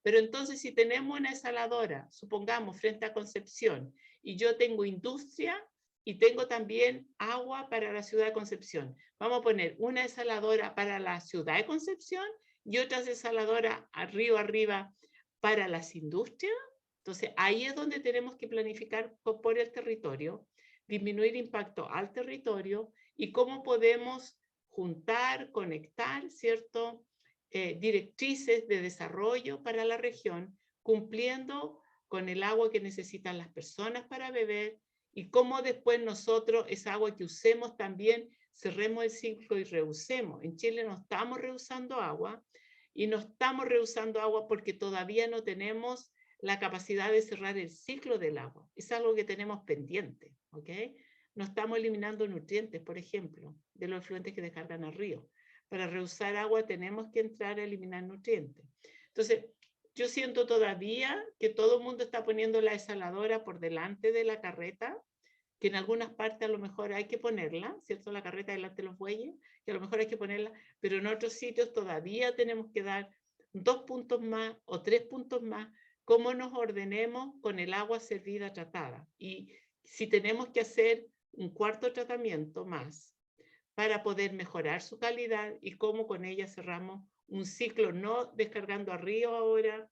Pero entonces si tenemos una desaladora, supongamos frente a Concepción, y yo tengo industria y tengo también agua para la ciudad de Concepción, vamos a poner una desaladora para la ciudad de Concepción y otra desaladora arriba para las industrias. Entonces ahí es donde tenemos que planificar por el territorio, disminuir impacto al territorio y cómo podemos juntar, conectar, ¿cierto?, directrices de desarrollo para la región, cumpliendo con el agua que necesitan las personas para beber y cómo después nosotros esa agua que usemos también cerremos el ciclo y reusemos. En Chile no estamos reusando agua y no estamos reusando agua porque todavía no tenemos la capacidad de cerrar el ciclo del agua. Es algo que tenemos pendiente, ¿ok? No estamos eliminando nutrientes, por ejemplo, de los efluentes que descargan al río. Para reusar agua tenemos que entrar a eliminar nutrientes. Entonces, yo siento todavía que todo el mundo está poniendo la desaladora por delante de la carreta, que en algunas partes a lo mejor hay que ponerla, ¿cierto? La carreta delante de los bueyes, que a lo mejor hay que ponerla, pero en otros sitios todavía tenemos que dar 2 puntos más o 3 puntos más, cómo nos ordenemos con el agua servida tratada. Y si tenemos que hacer un cuarto tratamiento más, para poder mejorar su calidad y cómo con ella cerramos un ciclo, no descargando a río ahora,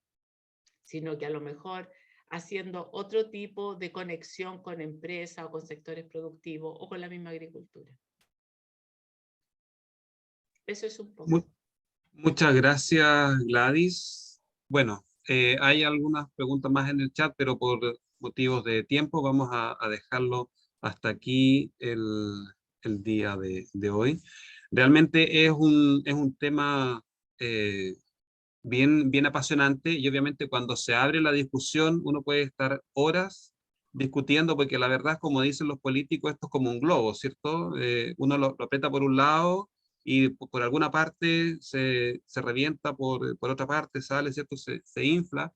sino que a lo mejor haciendo otro tipo de conexión con empresas o con sectores productivos o con la misma agricultura. Eso es un poco. Muchas gracias, Gladys. Bueno, hay algunas preguntas más en el chat, pero por motivos de tiempo vamos a dejarlo hasta aquí el día de hoy. Realmente es un tema bien apasionante y obviamente cuando se abre la discusión uno puede estar horas discutiendo porque la verdad, como dicen los políticos, esto es como un globo, ¿cierto? Uno lo aprieta por un lado y por alguna parte se revienta, por otra parte sale, ¿cierto? Se infla.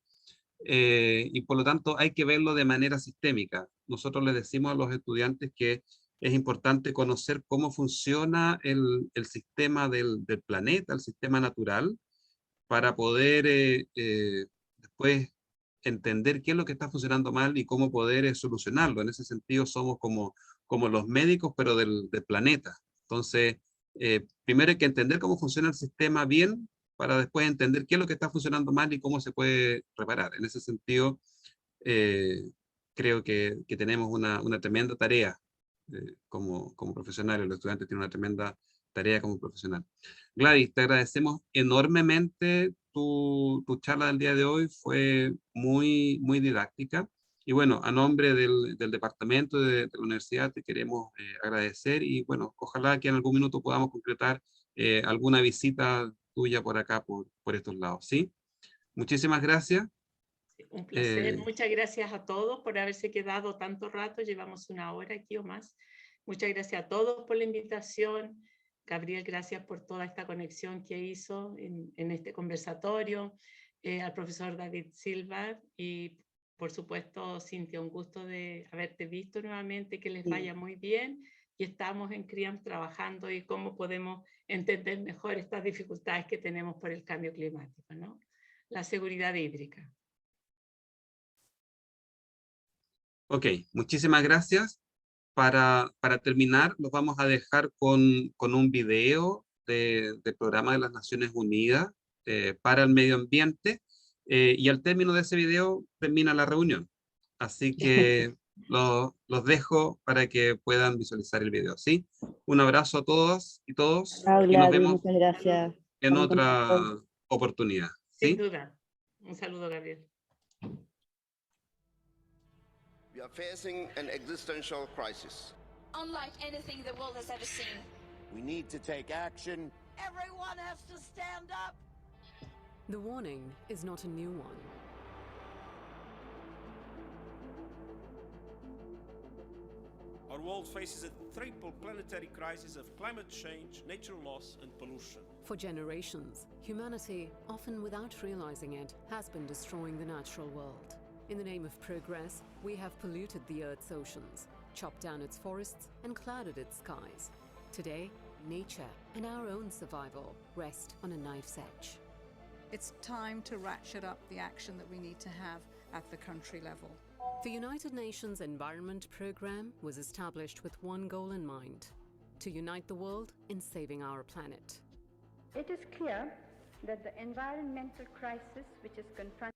Y por lo tanto hay que verlo de manera sistémica. Nosotros les decimos a los estudiantes que es importante conocer cómo funciona el sistema del planeta, el sistema natural, para poder después entender qué es lo que está funcionando mal y cómo poder solucionarlo. En ese sentido somos como los médicos, pero del planeta. Entonces, primero hay que entender cómo funciona el sistema bien, para después entender qué es lo que está funcionando mal y cómo se puede reparar. En ese sentido, creo que tenemos una tremenda tarea como profesionales. Los estudiantes tienen una tremenda tarea como profesional. Gladys, te agradecemos enormemente tu charla del día de hoy, fue muy didáctica. Y bueno, a nombre del departamento de la universidad te queremos agradecer y bueno, ojalá que en algún minuto podamos concretar alguna visita tuya por acá, por estos lados, ¿sí? Muchísimas gracias. Un placer. Muchas gracias a todos por haberse quedado tanto rato. Llevamos 1 hora aquí o más. Muchas gracias a todos por la invitación. Gabriel, gracias por toda esta conexión que hizo en este conversatorio. Al profesor David Silva y por supuesto, Cintia, un gusto de haberte visto nuevamente, que les vaya muy bien. Y estamos en CRIAM trabajando y cómo podemos entender mejor estas dificultades que tenemos por el cambio climático, ¿no? La seguridad hídrica. Ok, muchísimas gracias. Para terminar, los vamos a dejar con un video del Programa de las Naciones Unidas para el Medio Ambiente, y al término de ese video termina la reunión. Así que los dejo para que puedan visualizar el video, ¿sí? Un abrazo a todos y todos, Chao, y nos Gladys, vemos muchas gracias. en Estamos en otra contacto. oportunidad, Sin ¿sí? duda. Un saludo, Gabriel. We are facing an existential crisis. Unlike anything the world has ever seen. We need to take action. Everyone has to stand up. The warning is not a new one. Our world faces a triple planetary crisis of climate change, nature loss, and pollution. For generations, humanity, often without realizing it, has been destroying the natural world. In the name of progress, we have polluted the Earth's oceans, chopped down its forests, and clouded its skies. Today, nature and our own survival rest on a knife's edge. It's time to ratchet up the action that we need to have at the country level. The United Nations Environment Programme was established with one goal in mind: to unite the world in saving our planet. It is clear that the environmental crisis which is confronting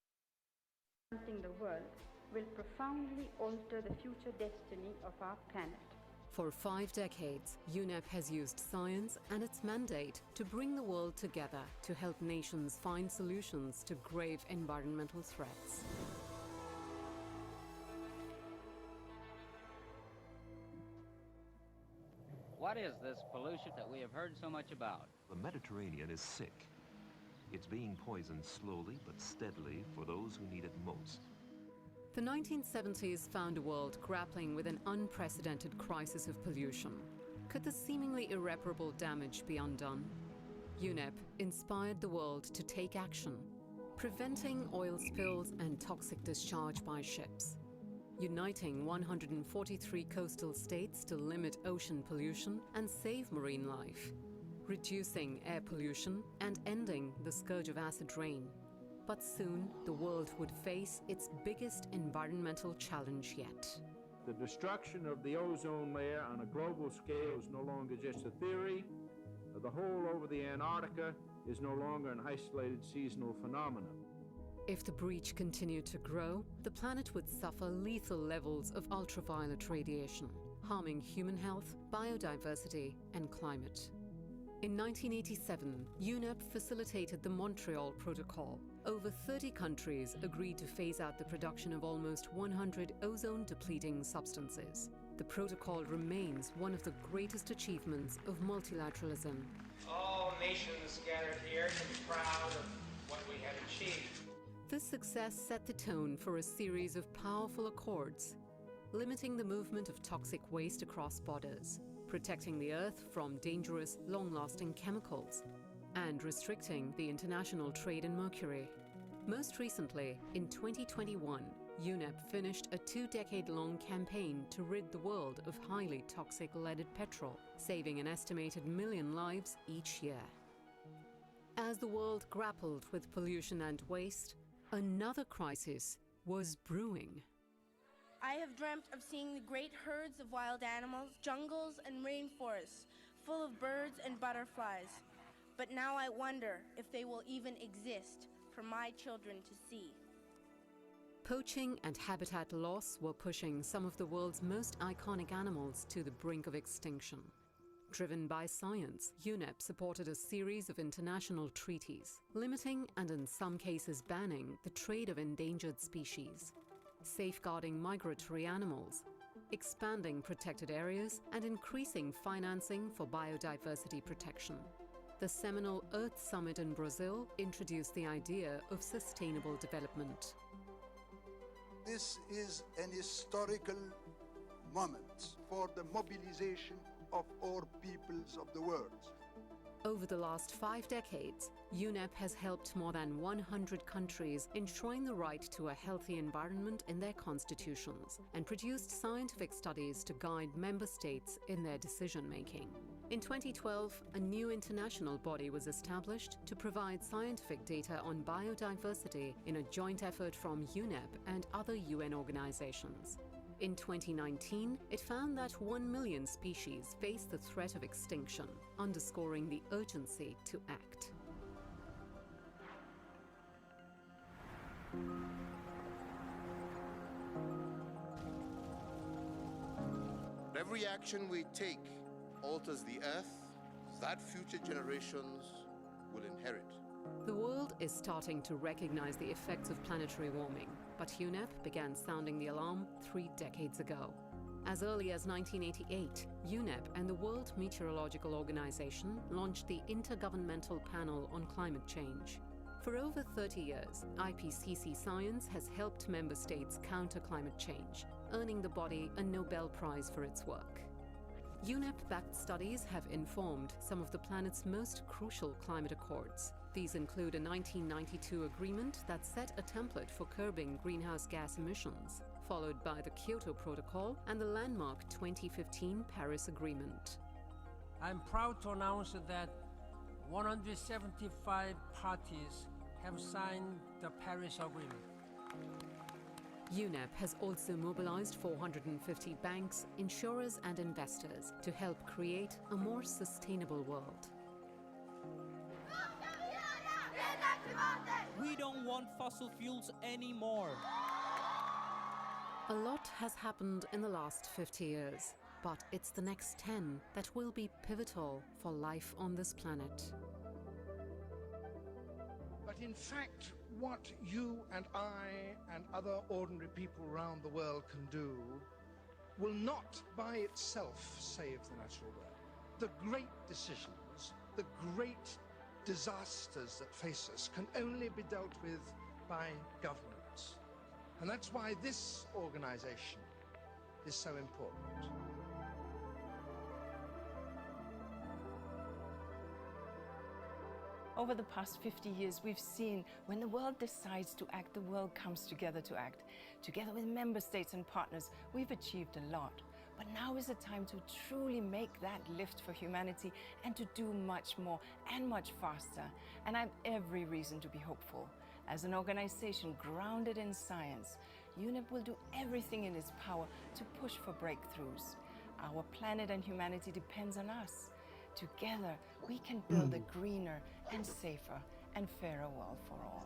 the world will profoundly alter the future destiny of our planet. For 5 decades, UNEP has used science and its mandate to bring the world together to help nations find solutions to grave environmental threats. What is this pollution that we have heard so much about? The Mediterranean is sick. It's being poisoned slowly but steadily for those who need it most. The 1970s found a world grappling with an unprecedented crisis of pollution. Could the seemingly irreparable damage be undone? UNEP inspired the world to take action, preventing oil spills and toxic discharge by ships, uniting 143 coastal states to limit ocean pollution and save marine life, reducing air pollution and ending the scourge of acid rain. But soon, the world would face its biggest environmental challenge yet. The destruction of the ozone layer on a global scale is no longer just a theory. The hole over the Antarctica is no longer an isolated seasonal phenomenon. If the breach continued to grow, the planet would suffer lethal levels of ultraviolet radiation, harming human health, biodiversity, and climate. In 1987, UNEP facilitated the Montreal Protocol. Over 30 countries agreed to phase out the production of almost 100 ozone-depleting substances. The protocol remains one of the greatest achievements of multilateralism. All nations gathered here can be proud of what we have achieved. This success set the tone for a series of powerful accords, limiting the movement of toxic waste across borders, protecting the Earth from dangerous, long-lasting chemicals, and restricting the international trade in mercury. Most recently, in 2021, UNEP finished a 2-decade-long campaign to rid the world of highly toxic leaded petrol, saving an estimated 1 million lives each year. As the world grappled with pollution and waste, another crisis was brewing. I have dreamt of seeing the great herds of wild animals, jungles and rainforests, full of birds and butterflies. But now I wonder if they will even exist for my children to see. Poaching and habitat loss were pushing some of the world's most iconic animals to the brink of extinction. Driven by science, UNEP supported a series of international treaties, limiting and in some cases banning the trade of endangered species, safeguarding migratory animals, expanding protected areas, and increasing financing for biodiversity protection. The seminal Earth Summit in Brazil introduced the idea of sustainable development. This is an historical moment for the mobilization of all peoples of the world. Over the last 5 decades, UNEP has helped more than 100 countries enshrine the right to a healthy environment in their constitutions and produced scientific studies to guide member states in their decision-making. In 2012, a new international body was established to provide scientific data on biodiversity in a joint effort from UNEP and other UN organizations. In 2019, it found that 1 million species face the threat of extinction, underscoring the urgency to act. Every action we take alters the earth that future generations will inherit. The world is starting to recognize the effects of planetary warming, but UNEP began sounding the alarm 3 decades ago. As early as 1988, UNEP and the World Meteorological Organization launched the Intergovernmental Panel on Climate Change. For over 30 years, IPCC Science has helped member states counter climate change, earning the body a Nobel Prize for its work. UNEP-backed studies have informed some of the planet's most crucial climate accords. These include a 1992 agreement that set a template for curbing greenhouse gas emissions, followed by the Kyoto Protocol and the landmark 2015 Paris Agreement. I'm proud to announce that 175 parties have signed the Paris Agreement. UNEP has also mobilized 450 banks, insurers and investors to help create a more sustainable world. We don't want fossil fuels anymore. A lot has happened in the last 50 years, but it's the next 10 that will be pivotal for life on this planet. But in fact, what you and I and other ordinary people around the world can do will not by itself save the natural world. The great decisions, the great disasters that face us can only be dealt with by governments. And that's why this organization is so important. Over the past 50 years, we've seen when the world decides to act, the world comes together to act. Together with member states and partners, we've achieved a lot. But now is the time to truly make that lift for humanity and to do much more and much faster. And I have every reason to be hopeful. As an organization grounded in science, UNEP will do everything in its power to push for breakthroughs. Our planet and humanity depends on us. Together, we can build a greener and safer and fairer world for all.